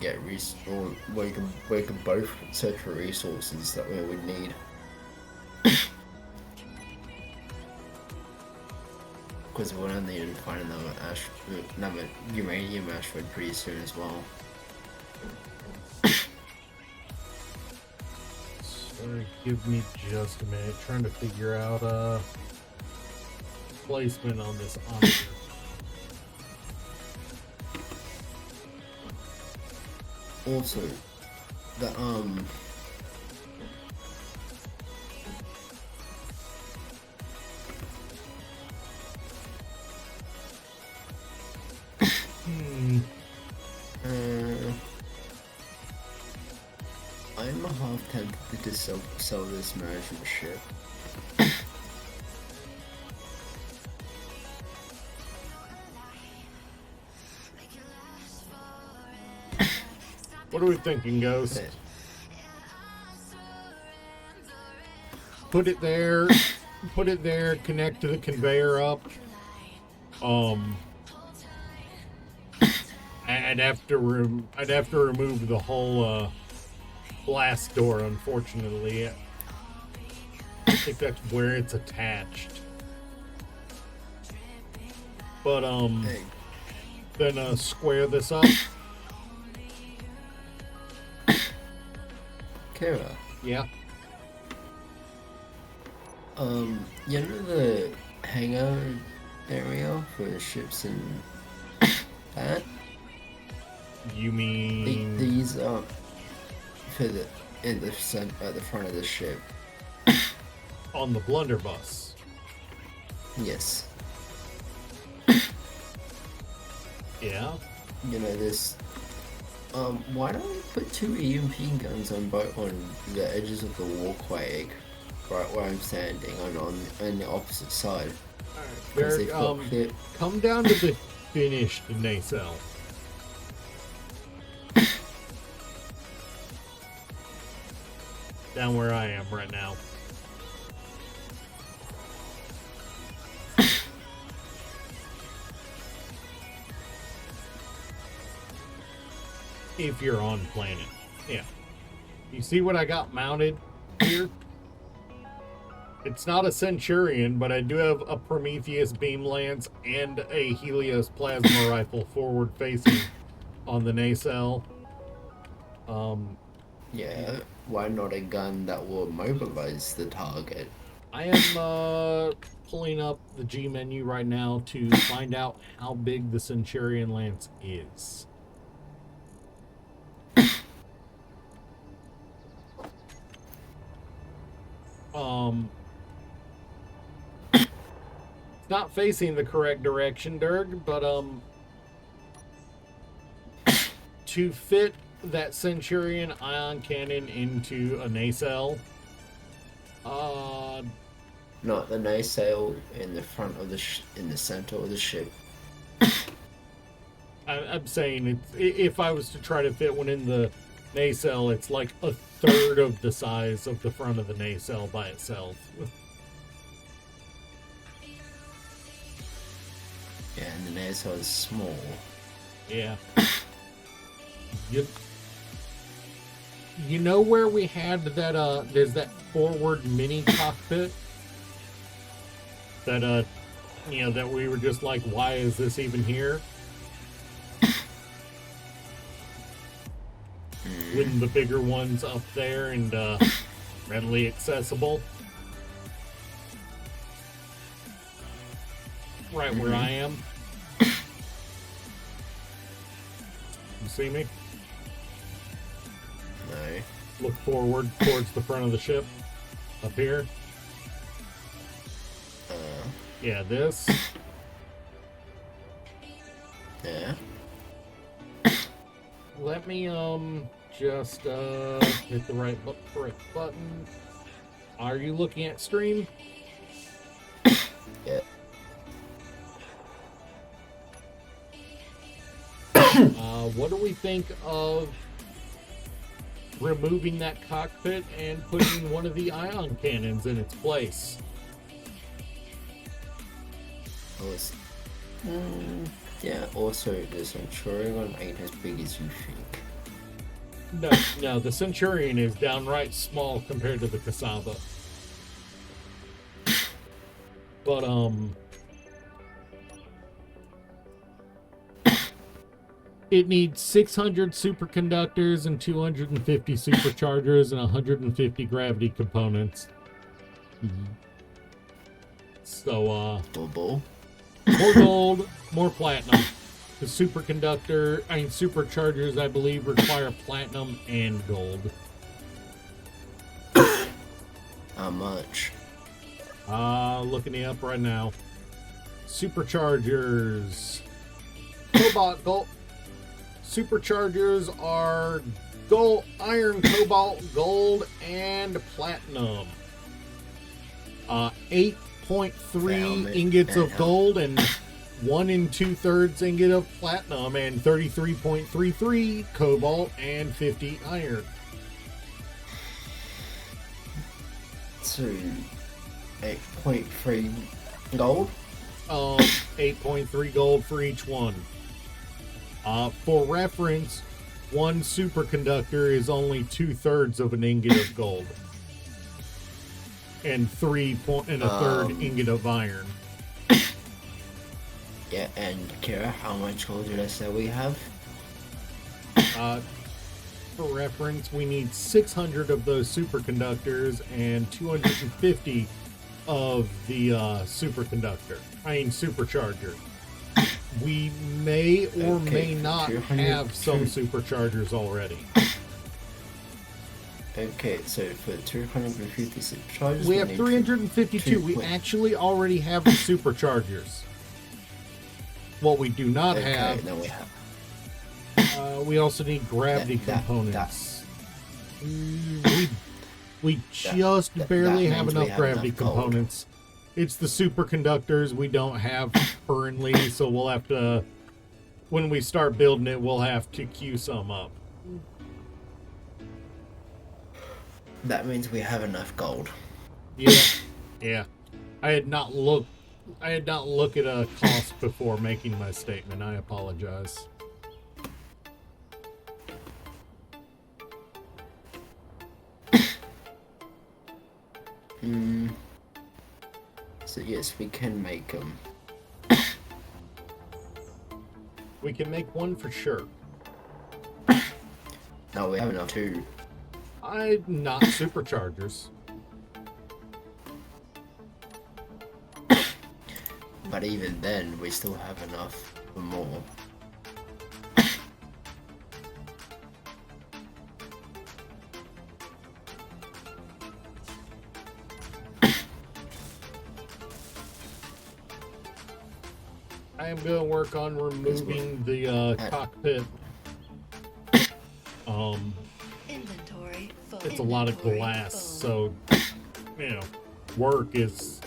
get or we can both search for resources that we would need. Because we're gonna need to find another uranium asteroid pretty soon as well. Sorry, give me just a minute. Trying to figure out placement on this honor. Also, the I'm half tempted to sell this merchant ship. What are we thinking, Ghost? Put it there, connect to the conveyor up. I'd have to remove the whole blast door, unfortunately. I think that's where it's attached. But then square this up. Kara. Yeah. You know the hangar area for the ships and that? You mean These are for the at the front of the ship. on the blunderbuss? Yes. Yeah. You know this. Why don't we put two EMP guns on the edges of the walkway, right where I'm standing, on the opposite side? Alright, Derek, come down to the finished nacelle. down where I am right now. If you're on planet. Yeah. You see what I got mounted here? It's not a Centurion, but I do have a Prometheus beam lance and a Helios plasma rifle forward facing on the nacelle. Yeah, why not a gun that will mobilize the target? I am pulling up the G menu right now to find out how big the Centurion lance is. It's not facing the correct direction, Dirg, but to fit that Centurion ion cannon into a nacelle, Not the nacelle in the front of the in the center of the ship. I'm saying if I was to try to fit one in the nacelle, it's like a third of the size of the front of the nacelle by itself. Yeah, and the nacelle is small. Yeah. You know where we had that, there's that forward mini cockpit? That, you know, that we were just like, why is this even here? When the bigger one's up there and, readily accessible. Right where I am. You see me? No. Look forward towards the front of the ship. Up here. Yeah, this. Yeah. Let me, just, hit the right button. Are you looking at stream? Yeah. What do we think of removing that cockpit and putting one of the ion cannons in its place? Yeah, also the Centurion ain't as big as you think. No, the Centurion is downright small compared to the Cassava. But, it needs 600 superconductors and 250 superchargers and 150 gravity components. So, Bubble. more gold, more platinum. The superchargers, I believe, require platinum and gold. How much? Looking it up right now. Superchargers. Cobalt gold. Superchargers are gold, iron, cobalt, gold, and platinum. 8.3 ingots of gold and 1 2/3 ingot of platinum and 33.33 cobalt and 50 iron. So, 8.3 gold? 8.3 gold for each one. For reference, one superconductor is only 2/3 of an ingot of gold. And 3.1/3 ingot of iron. Yeah, and Kira, how much gold did I say we have? For reference, we need 600 of those superconductors and 250 of the supercharger. We may or may not have some superchargers already. Okay, so for 250 superchargers, We have 352. We actually already have the superchargers. What we do not have, then we have. we also need gravity components. We just barely have enough gravity components. It's the superconductors we don't have currently, so we'll have to, when we start building it, we'll have to queue some up. That means we have enough gold. Yeah, yeah. I had not looked at a cost before making my statement. I apologize. So yes, we can make them. We can make one for sure. No, we have enough too. Not superchargers. But even then, we still have enough for more. I am going to work on removing the cockpit. Inventory full. It's a lot of Inventory glass, full. so work is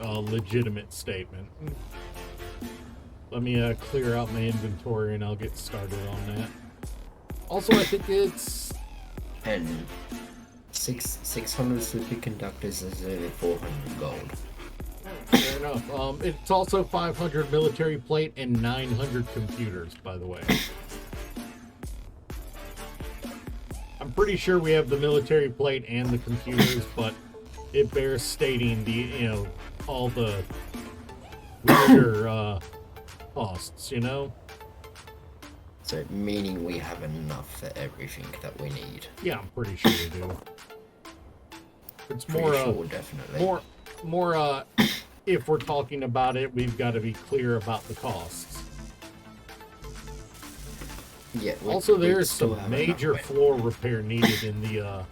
a legitimate statement. Let me clear out my inventory and I'll get started on that. Also, I think it's And 600 superconductors is only 400 gold. fair enough. It's also 500 military plate and 900 computers, by the way. I'm pretty sure we have the military plate and the computers, but it bears stating all the weirder costs, So meaning we have enough for everything that we need. Yeah, I'm pretty sure we do. It's Pretty more sure, definitely. more if we're talking about it, we've got to be clear about the costs. Yeah. Also, we there's still some have major enough. floor repair needed in the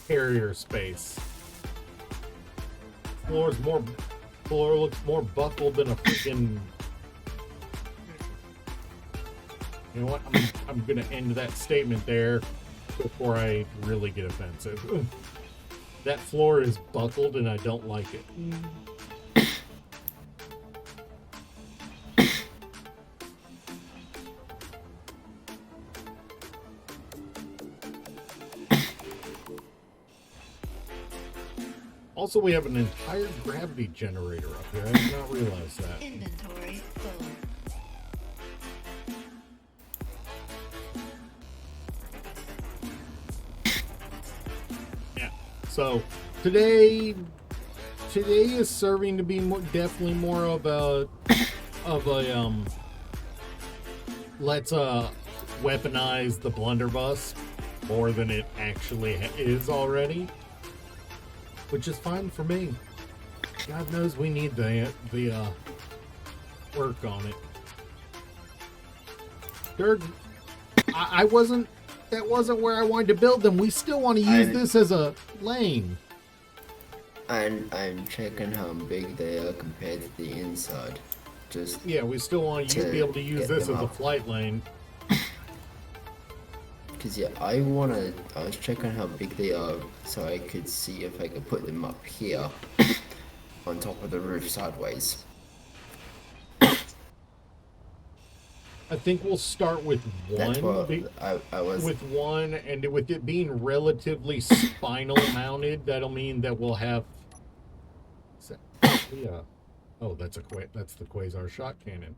carrier space. Floor looks more buckled than a freaking. You know what? I'm gonna end that statement there before I really get offensive. That floor is buckled and I don't like it. Also, we have an entire gravity generator up here. I did not realize that. Inventory full. Yeah. So today is serving to be definitely more of a let's weaponize the blunderbuss more than it actually is already, which is fine for me. God knows we need the work on it. Dirk, I wasn't. That wasn't where I wanted to build them. We still want to use this as a lane. And I'm checking how big they are compared to the inside. Just Yeah, we still want you to be able to use get this as them a up. flight lane. because I was checking how big they are so I could see if I could put them up here on top of the roof sideways. I think we'll start with That's what one. I was. With one, and with it being relatively spinal mounted, that'll mean that we'll have. Yeah. Oh, that's the quasar shot cannon.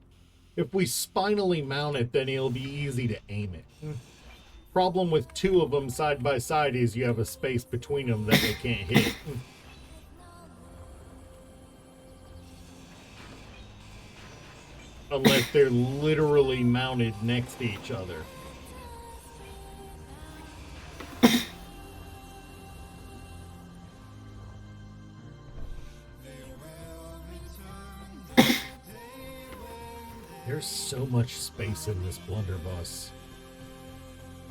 If we spinally mount it, then it'll be easy to aim it. Problem with two of them side by side is you have a space between them that they can't hit. Unless they're literally mounted next to each other. There's so much space in this blunderbuss.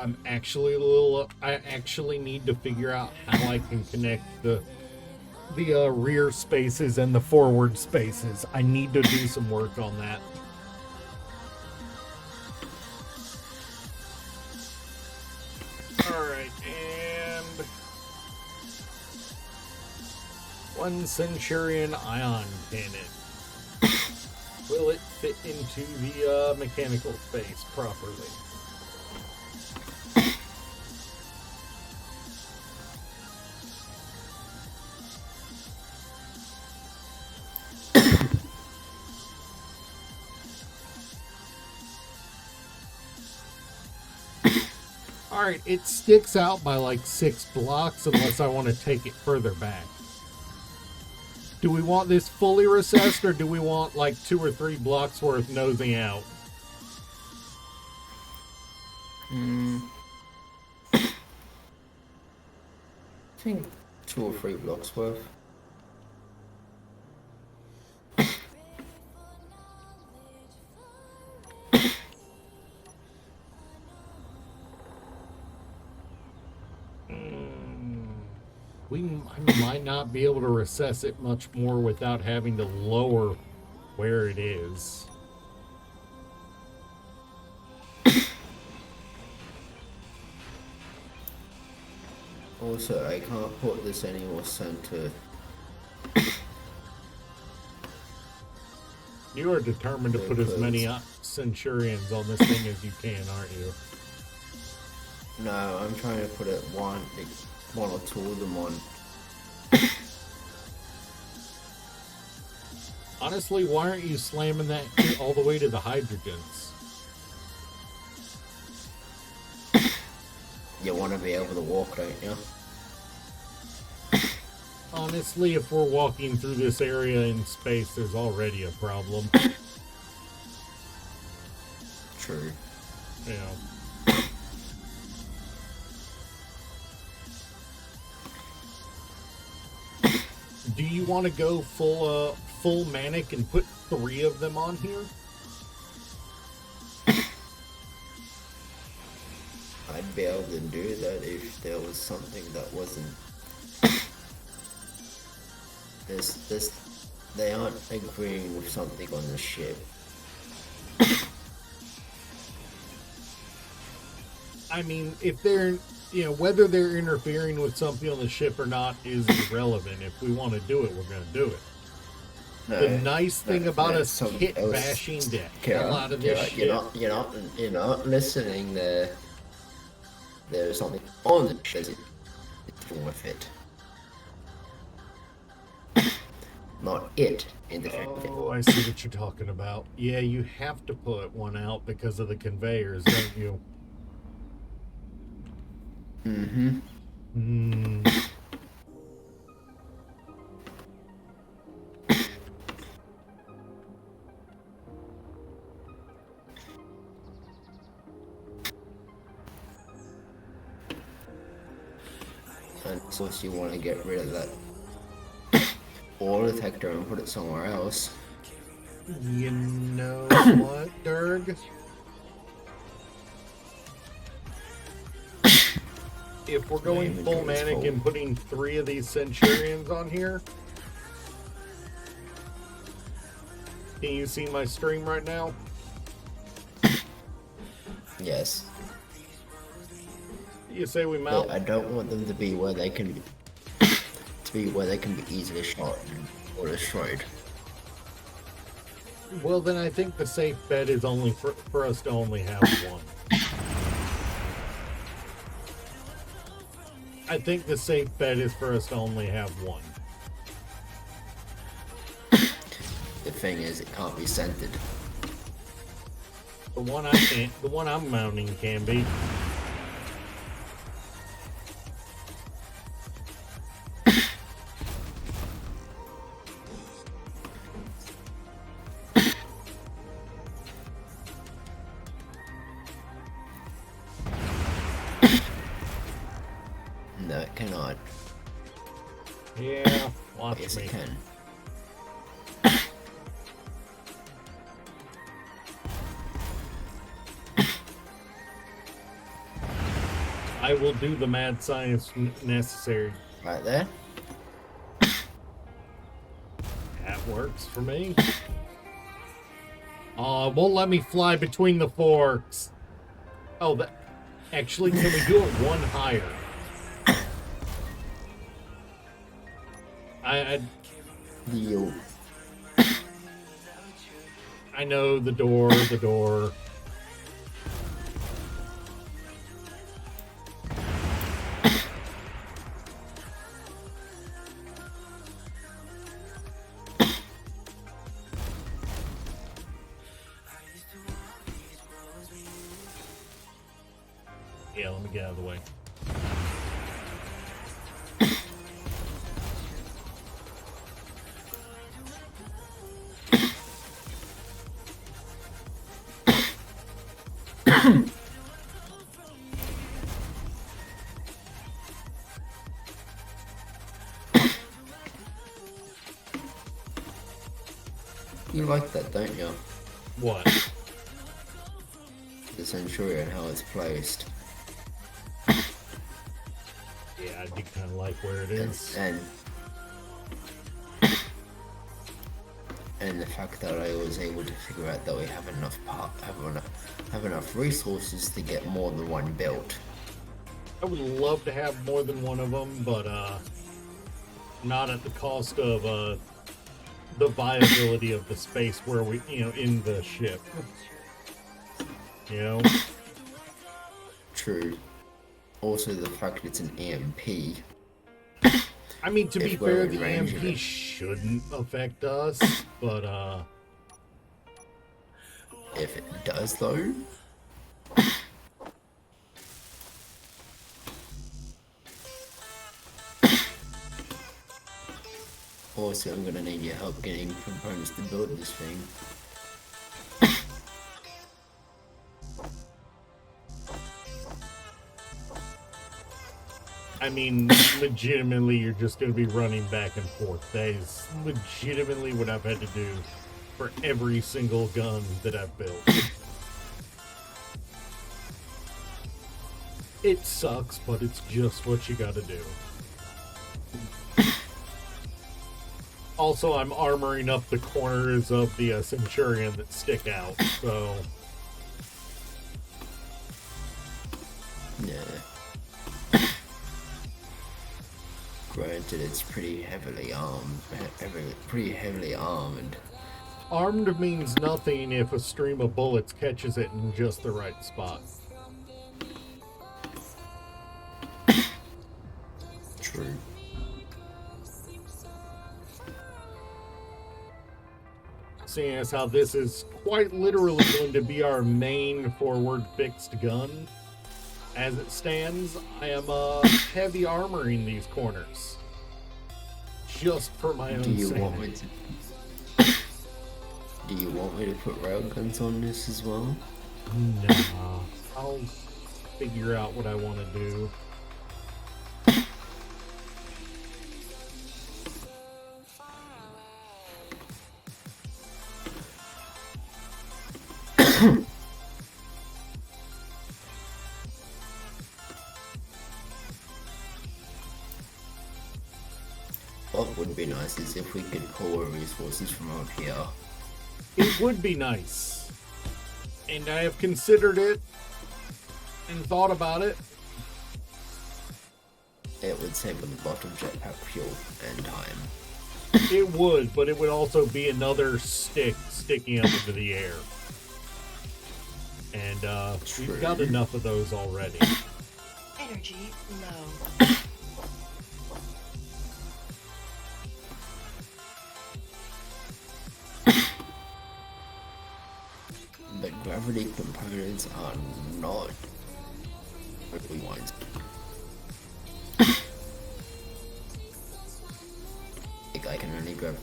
I actually need to figure out how I can connect the rear spaces and the forward spaces. I need to do some work on that. Alright, and one Centurion ion cannon. Will it fit into the mechanical space properly? Alright, it sticks out by like 6 blocks unless I want to take it further back. Do we want this fully recessed or do we want like 2 or 3 blocks worth nosing out? I think 2 or 3 blocks worth. I might not be able to recess it much more without having to lower where it is. Also, I can't put this any more center. You are determined to put as many Centurions on this thing as you can, aren't you? No, I'm trying to put it one or two of them on. Honestly, why aren't you slamming that shit all the way to the hydrogens? You want to be able to walk, don't you? Honestly, if we're walking through this area in space, there's already a problem. True. Yeah. Do you want to go full manic and put 3 of them on here? I'd be able to do that if there was something that wasn't. They aren't agreeing with something on the ship. I mean, if they're, whether they're interfering with something on the ship or not is irrelevant. If we want to do it, we're going to do it. No, The nice thing about us something kit else. bashing the Kara, hell out of this Kara, shit. you're not listening there. There's something on the ship with it. Not it interfering with it. Oh, I see what you're talking about. Yeah, you have to put one out because of the conveyors, don't you? Mm-hmm. And of course you want to get rid of that ore detector and put it somewhere else. You know what, Durg? If we're going My full inventory's manic full. and putting 3 of these Centurions on here, can you see my stream right now? Yes. You say we But mount? I don't want them to be where they can be easily shot or destroyed. Well, then I think the safe bet is only for us to only have one. I think the safe bet is for us to only have one. The thing is, it can't be centered. The one I'm mounting can be. No, it cannot. Yeah, watch Yes, me. it can. I will do the mad science necessary. Right there. That works for me. It won't let me fly between the forks. Oh, that. Actually, can we do it one higher? You. I know the door. Yeah, let me get out of the way. You like that, don't you? What? The Centurion, how it's placed. Yeah, I do kind of like where it is. And the fact that I was able to figure out that we have enough resources to get more than one built. I would love to have more than one of them, but not at the cost of the viability of the space where we, in the ship. True. Also, the fact it's an EMP. I mean, to be If we're fair, in the range of EMP it. shouldn't affect us, but If it does, though. Also, I'm gonna need your help getting components to build this thing. I mean, legitimately, you're just going to be running back and forth. That is legitimately what I've had to do for every single gun that I've built. It sucks, but it's just what you gotta do. Also, I'm armoring up the corners of the Centurion that stick out, so... Yeah. Granted, it's pretty heavily armed. Armed means nothing if a stream of bullets catches it in just the right spot. True. Seeing as how this is quite literally going to be our main forward fixed gun, as it stands, I am heavy armoring these corners. Just for my own Do you sanity. want me to put railguns on this as well? Nah, I'll figure out what I want to do. What would be nice is if we could pull our resources from up here. It would be nice. And I have considered it and thought about it. It would save a lot of jetpack fuel and time. It would, but it would also be another stick sticking up into the air. And we've got enough of those already. Energy low. The gravity components are not really wise. I can only grab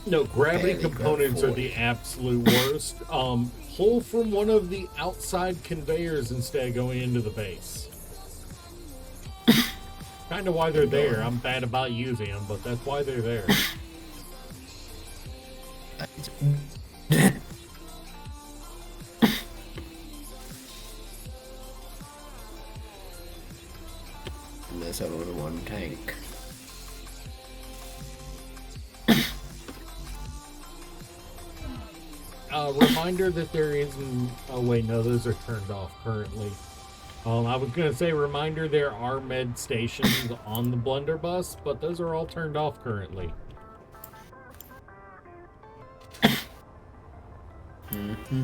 No, gravity barely grab components are 40. the absolute worst. Pull from one of the outside conveyors instead of going into the base. Kind of why they're there. I'm bad about using them, but that's why they're there. Unless I only one tank. Reminder that there is... Oh, wait, no, those are turned off currently. I was going to say reminder there are med stations on the blunderbuss, but those are all turned off currently. Mm-hmm.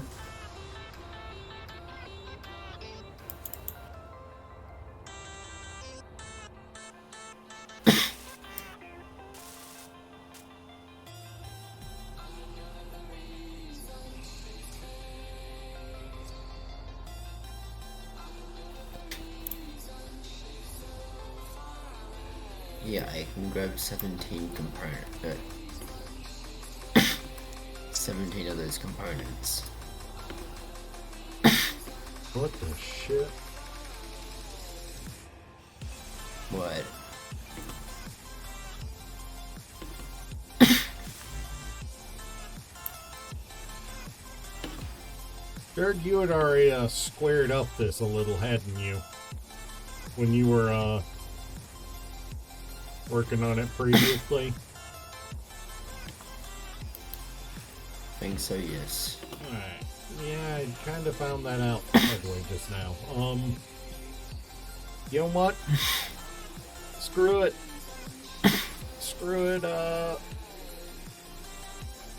Yeah, I can grab 17 component. 17 of those components. What the shit? What? Derek, you had already squared up this a little, hadn't you? When you were working on it previously. I think so, yes. Alright. Yeah, I kind of found that out ugly just now. You know what? Screw it. Screw it,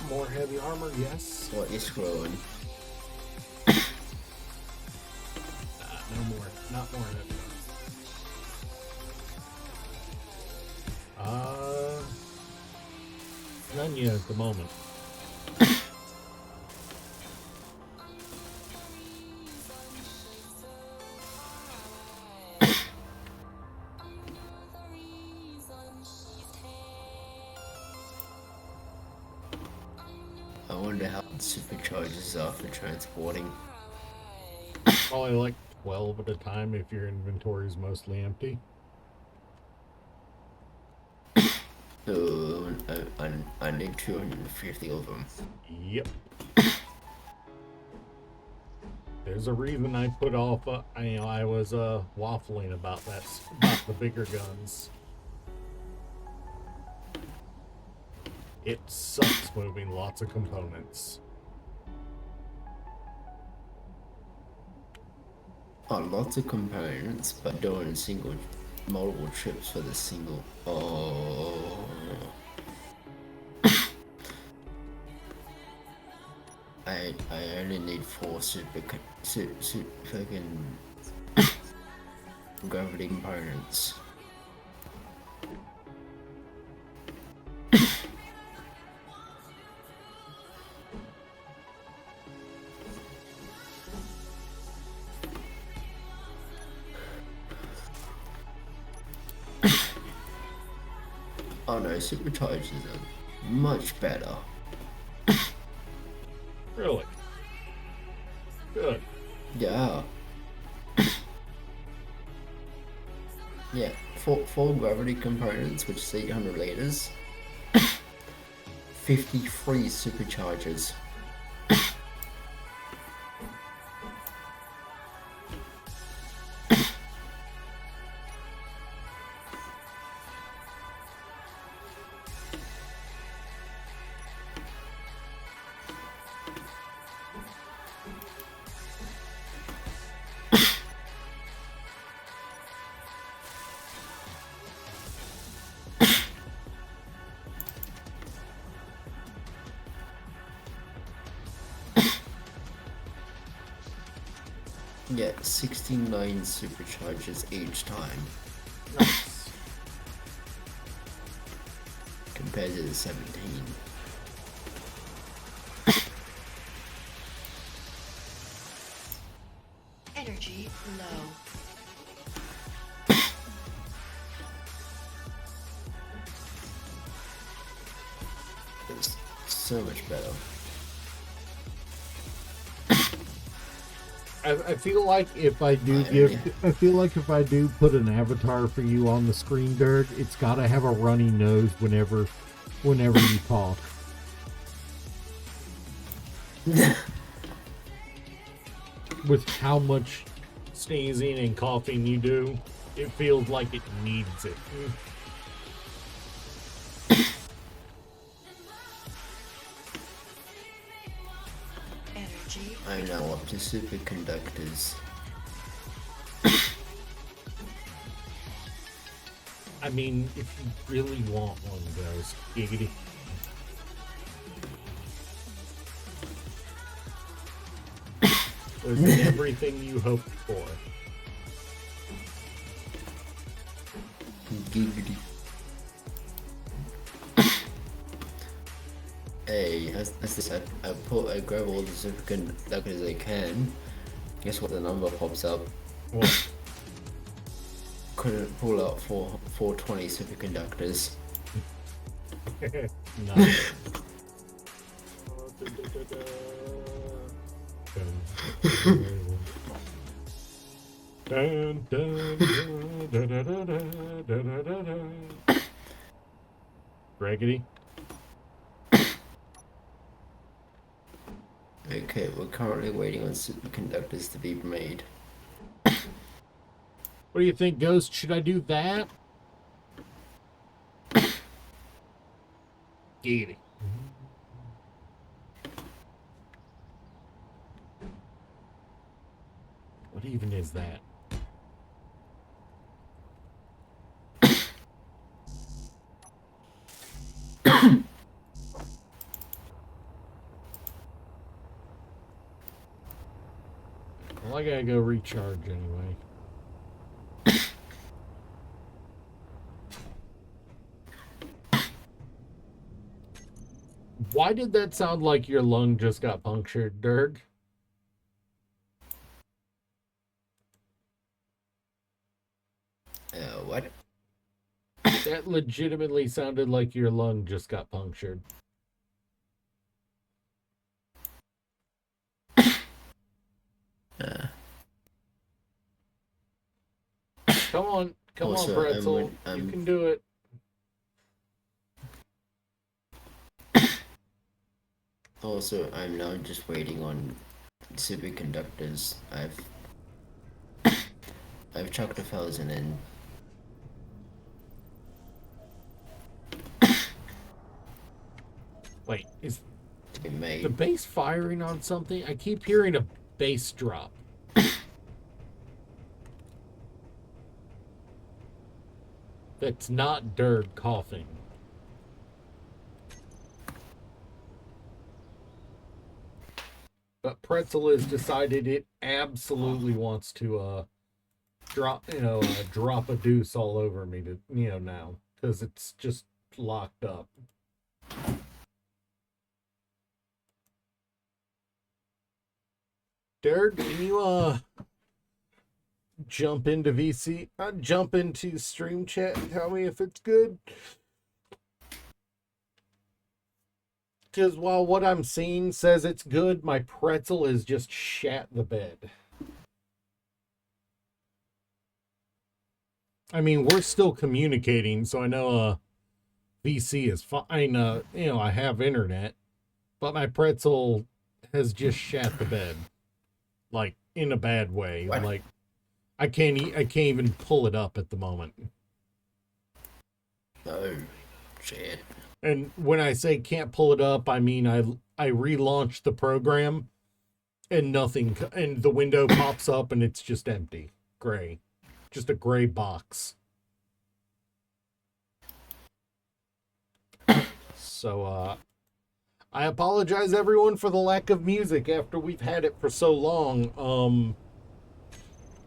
more heavy armor, yes. What you screwing? No more. Not more heavy armor. None yet at the moment. I wonder how it supercharges are for transporting. Probably like 12 at a time if your inventory is mostly empty. Oh, I need 250 of them. Yep. There's a reason I put off. I was waffling about about the bigger guns. It sucks moving lots of components. Oh, lots of components, but doing multiple trips for the single. Oh. I only need 4 fucking gravity components. Oh no, superchargers are much better. Really? Good. Yeah. Yeah, four gravity components, which is 800 liters. 53 superchargers. Yeah, 69 supercharges each time. Nice. Compared to the 17. Energy low. It's so much better. I feel like if I do put an avatar for you on the screen, Dirk, it's got to have a runny nose whenever you talk. With how much sneezing and coughing you do, it feels like it needs it. Energy. I'm now up to superconductors. I mean, if you really want one of those, giggity. Was it everything you hoped for? Giggity. Hey, as this, I grab all the superconductors I can. Guess what? The number pops up. What? Couldn't pull out 420 superconductors. No. Dun, dun, dun, dun, dun, dun, dun, dun, dun, dun. Raggedy? Okay, we're currently waiting on superconductors to be made. What do you think, Ghost? Should I do that? Get it. What even is that? Well, I gotta go recharge anyway. Why did that sound like your lung just got punctured, Dirk? What? That legitimately sounded like your lung just got punctured. Come on, Also, Pretzel. You can do it. Also, I'm now just waiting on superconductors. I've chucked 1,000 in. Wait, is To be made. the base firing on something? I keep hearing a bass drop. That's not Dirk coughing. But Pretzel has decided it absolutely wants to drop a deuce all over me to now, because it's just locked up. Dirk, can you jump into VC, jump into stream chat and tell me if it's good? Because while what I'm seeing says it's good, my Pretzel is just shat the bed. I mean, we're still communicating, so I know VC is fine. I have internet, but my Pretzel has just shat the bed, like in a bad way. What? Like I can't even pull it up at the moment. Oh, shit. And when I say can't pull it up, I mean I relaunched the program and nothing, and the window pops up and it's just empty, gray, just a gray box. So I apologize everyone for the lack of music after we've had it for so long.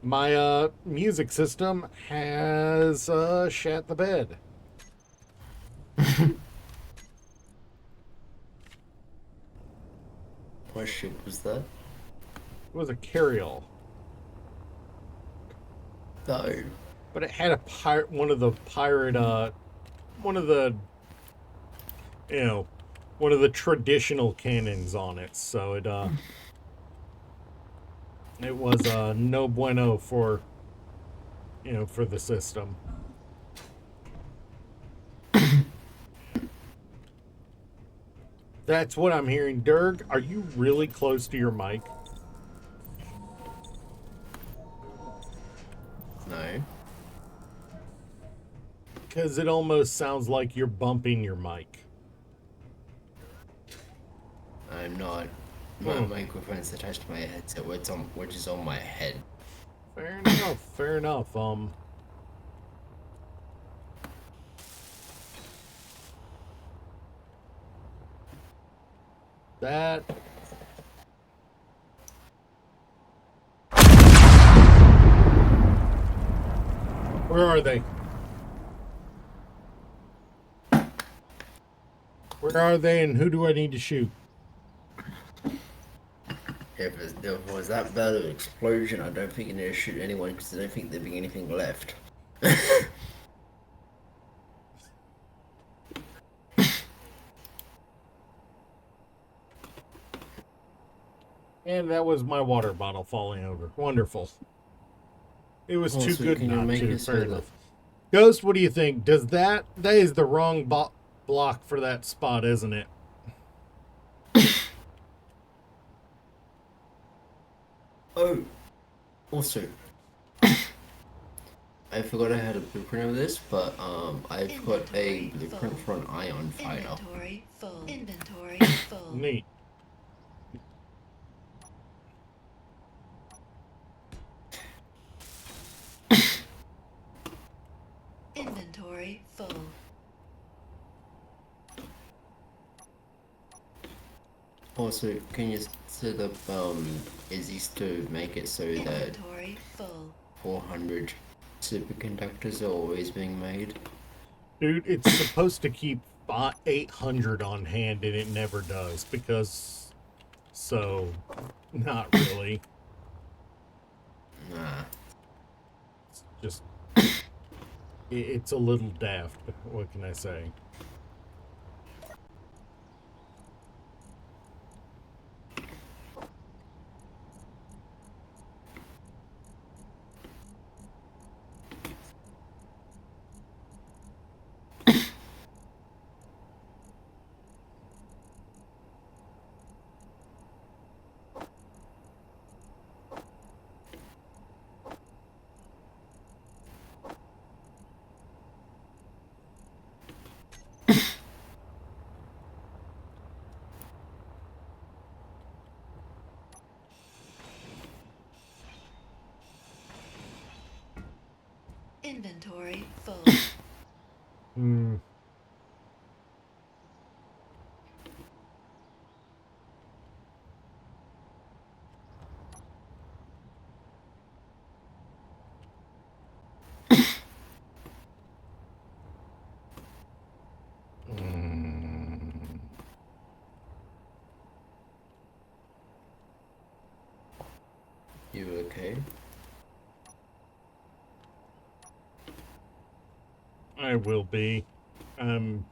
My music system has shat the bed. What ship was that? It was a carryall, No. but it had one of the traditional cannons on it. So it was no bueno for the system. That's what I'm hearing. Dirk, are you really close to your mic? No. Because it almost sounds like you're bumping your mic. I'm not. My microphone's attached to my headset, which is on my head. Fair enough. Fair enough. Where are they? Where are they, and who do I need to shoot? If there was that bad of an explosion, I don't think you need to shoot anyone because I don't think there'd be anything left. And that was my water bottle falling over. Wonderful. It was too So good can you not make to. it so Fair that- enough. Ghost, what do you think? Does that is the wrong block for that spot, isn't it? Oh, also, I forgot I had a blueprint of this, but I've got a Inventory blueprint full. for an ion fighter. Inventory full. Inventory full. Neat. Inventory full. Also, can you set up Izzy's to make it so that Inventory full. 400 superconductors are always being made? Dude, it's supposed to keep 800 on hand, and it never does, because... So, not really. Nah. It's just... It's a little daft. What can I say? Inventory full. Hmm. You okay? I will be. I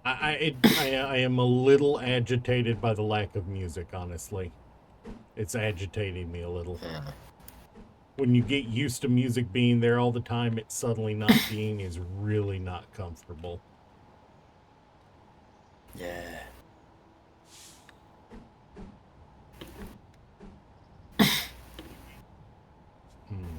am a little agitated by the lack of music, honestly. It's agitating me a little. When you get used to music being there all the time, it suddenly not being is really not comfortable. Yeah. Hmm.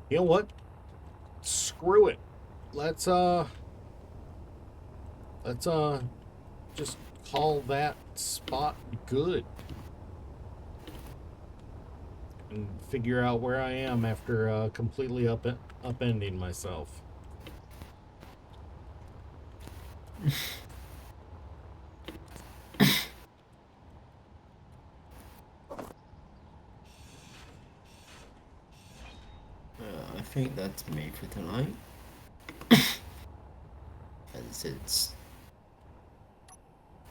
You know what? Screw it. Let's just call that spot good. And figure out where I am after completely upending myself. I think that's me for tonight. As it's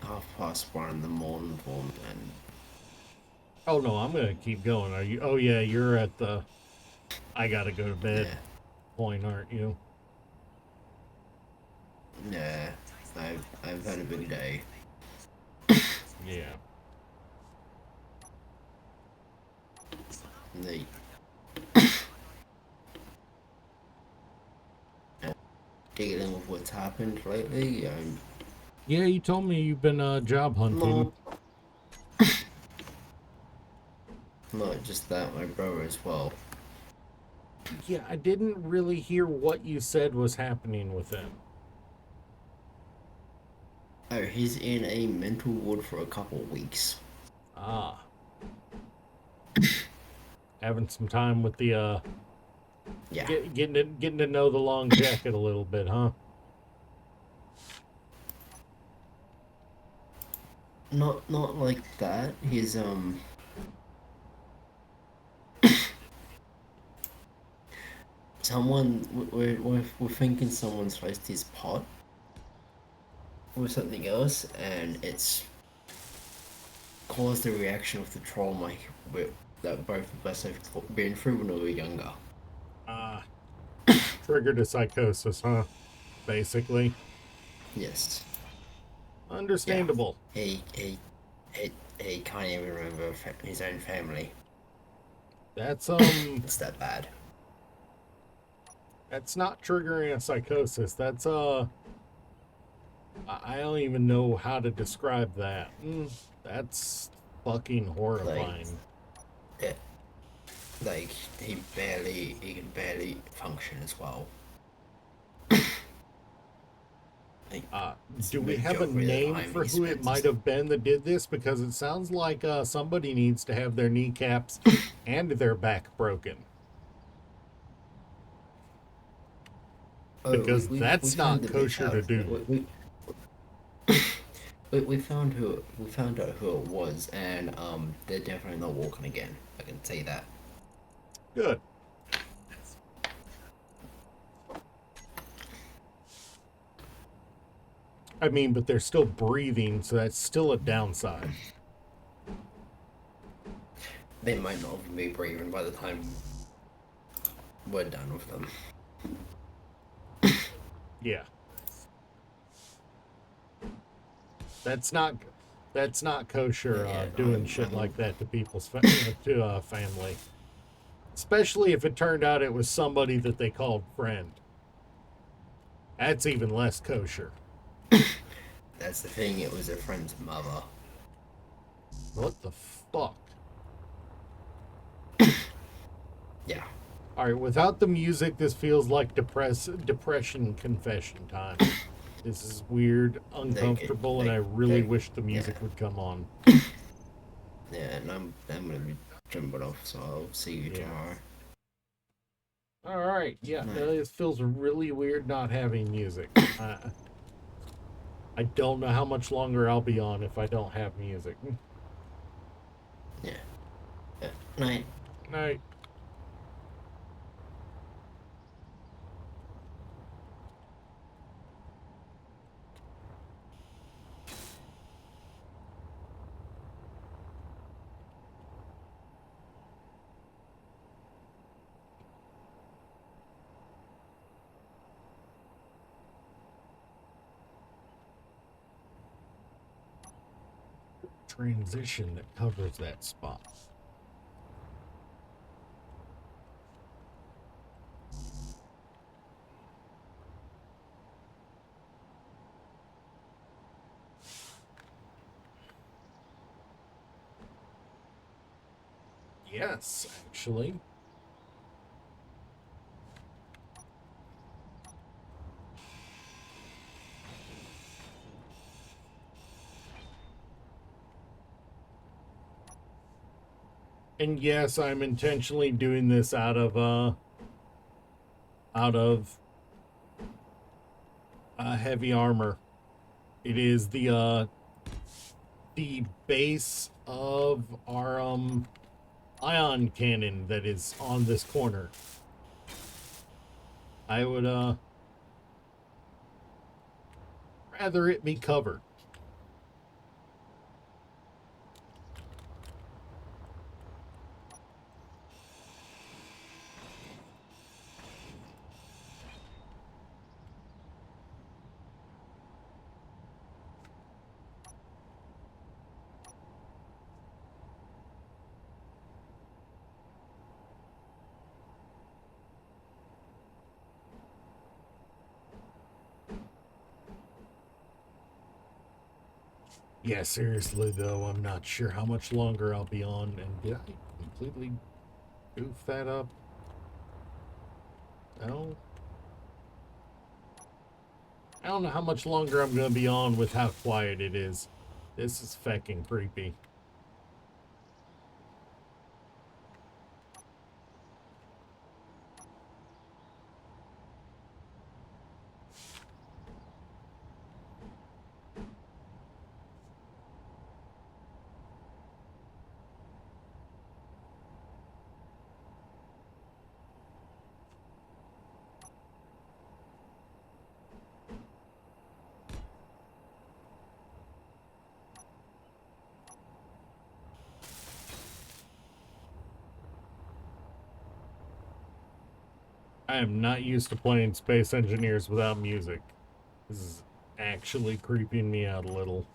1:30 in the morning for me, and Oh no, I'm gonna keep going. Are you? Oh yeah, you're at the I gotta go to bed yeah, point, aren't you? yeah, I've had a big day. Yeah. The dealing with what's happened lately, Yeah, you told me you've been job hunting. not just that, my brother as well. Yeah, I didn't really hear what you said was happening with him. Oh, he's in a mental ward for a couple weeks. Ah. Having some time with the Yeah. getting to know the long jacket a little bit, huh? Not like that. He's someone we're thinking someone's placed his pot with something else, and it's caused a reaction of the trauma that both of us have been through when we were younger. Ah, triggered a psychosis, huh? Basically. Yes. Understandable. He can't even remember his own family. That's It's that bad. that's not triggering a psychosis. That's I don't even know how to describe that. That's fucking horrifying. Yeah. Like he can barely function as well. Like, Do we big have a joke really name behind for me, who it Spence. might have been that did this? Because it sounds like somebody needs to have their kneecaps and their back broken. Because that's not kosher to do. We found out who it was, and they're definitely not walking again. I can say that. Good. I mean, but they're still breathing, so that's still a downside. They might not even be breathing by the time we're done with them. Yeah. That's not kosher Yeah, doing shit like that to people's family. Especially if it turned out it was somebody that they called friend. That's even less kosher. That's the thing, it was a friend's mother. What the fuck? Yeah. Alright, without the music, this feels like depression confession time. This is weird, uncomfortable, and I really wish the music would come on. Yeah, and I'm gonna be jumping off, so I'll see you tomorrow. Alright, yeah, it feels really weird not having music. I don't know how much longer I'll be on if I don't have music. Yeah. Night. Night. Transition that covers that spot. Yes, actually. And yes, I'm intentionally doing this out of heavy armor. It is the base of our ion cannon that is on this corner. I would rather it be covered. Yeah, seriously though, I'm not sure how much longer I'll be on, and did I completely goof that up? No. I don't know how much longer I'm gonna be on with how quiet it is. This is fucking creepy. I am not used to playing Space Engineers without music. This is actually creeping me out a little.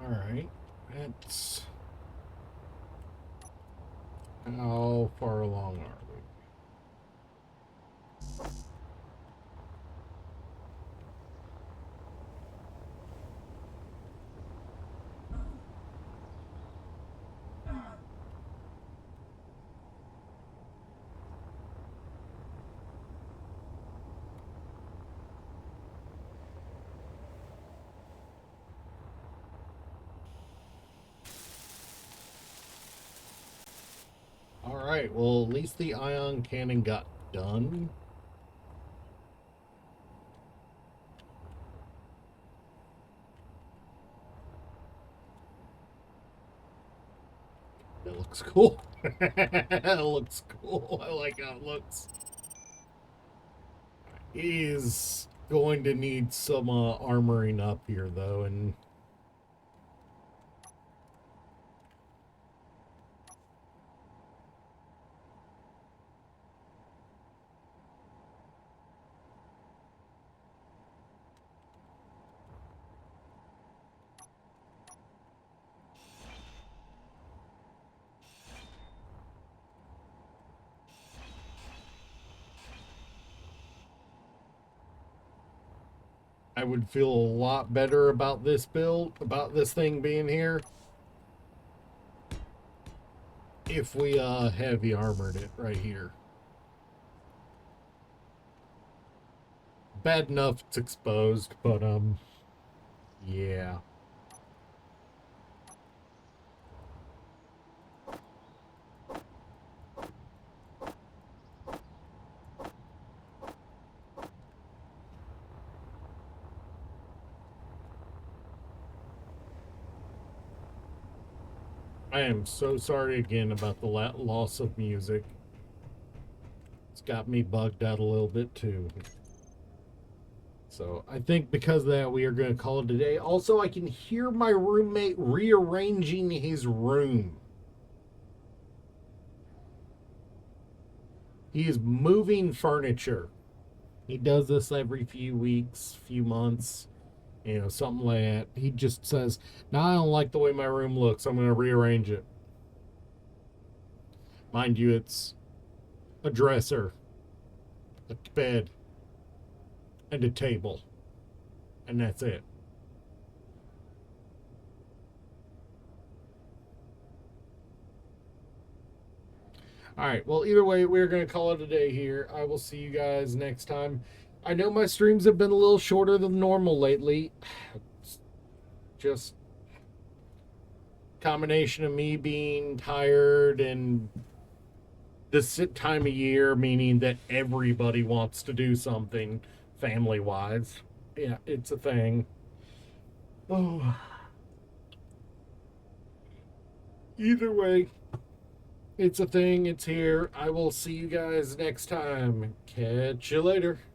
Alright, that's... How far along are we? Alright, well, at least the ion cannon got done. That looks cool. That looks cool. I like how it looks. He's going to need some armoring up here, though, and... I would feel a lot better about this build, about this thing being here, if we heavy armored it right here. Bad enough it's exposed, but yeah. I am so sorry again about the loss of music. It's got me bugged out a little bit too. So I think because of that, we are going to call it a day. Also, I can hear my roommate rearranging his room. He is moving furniture. He does this every few weeks, few months. You know, something like that. He just says, "No, I don't like the way my room looks. I'm going to rearrange it." Mind you, it's a dresser, a bed, and a table. And that's it. Alright, well, either way, we're going to call it a day here. I will see you guys next time. I know my streams have been a little shorter than normal lately. It's just combination of me being tired and this time of year, meaning that everybody wants to do something family-wise. Yeah, it's a thing. Oh. Either way, it's a thing. It's here. I will see you guys next time. Catch you later.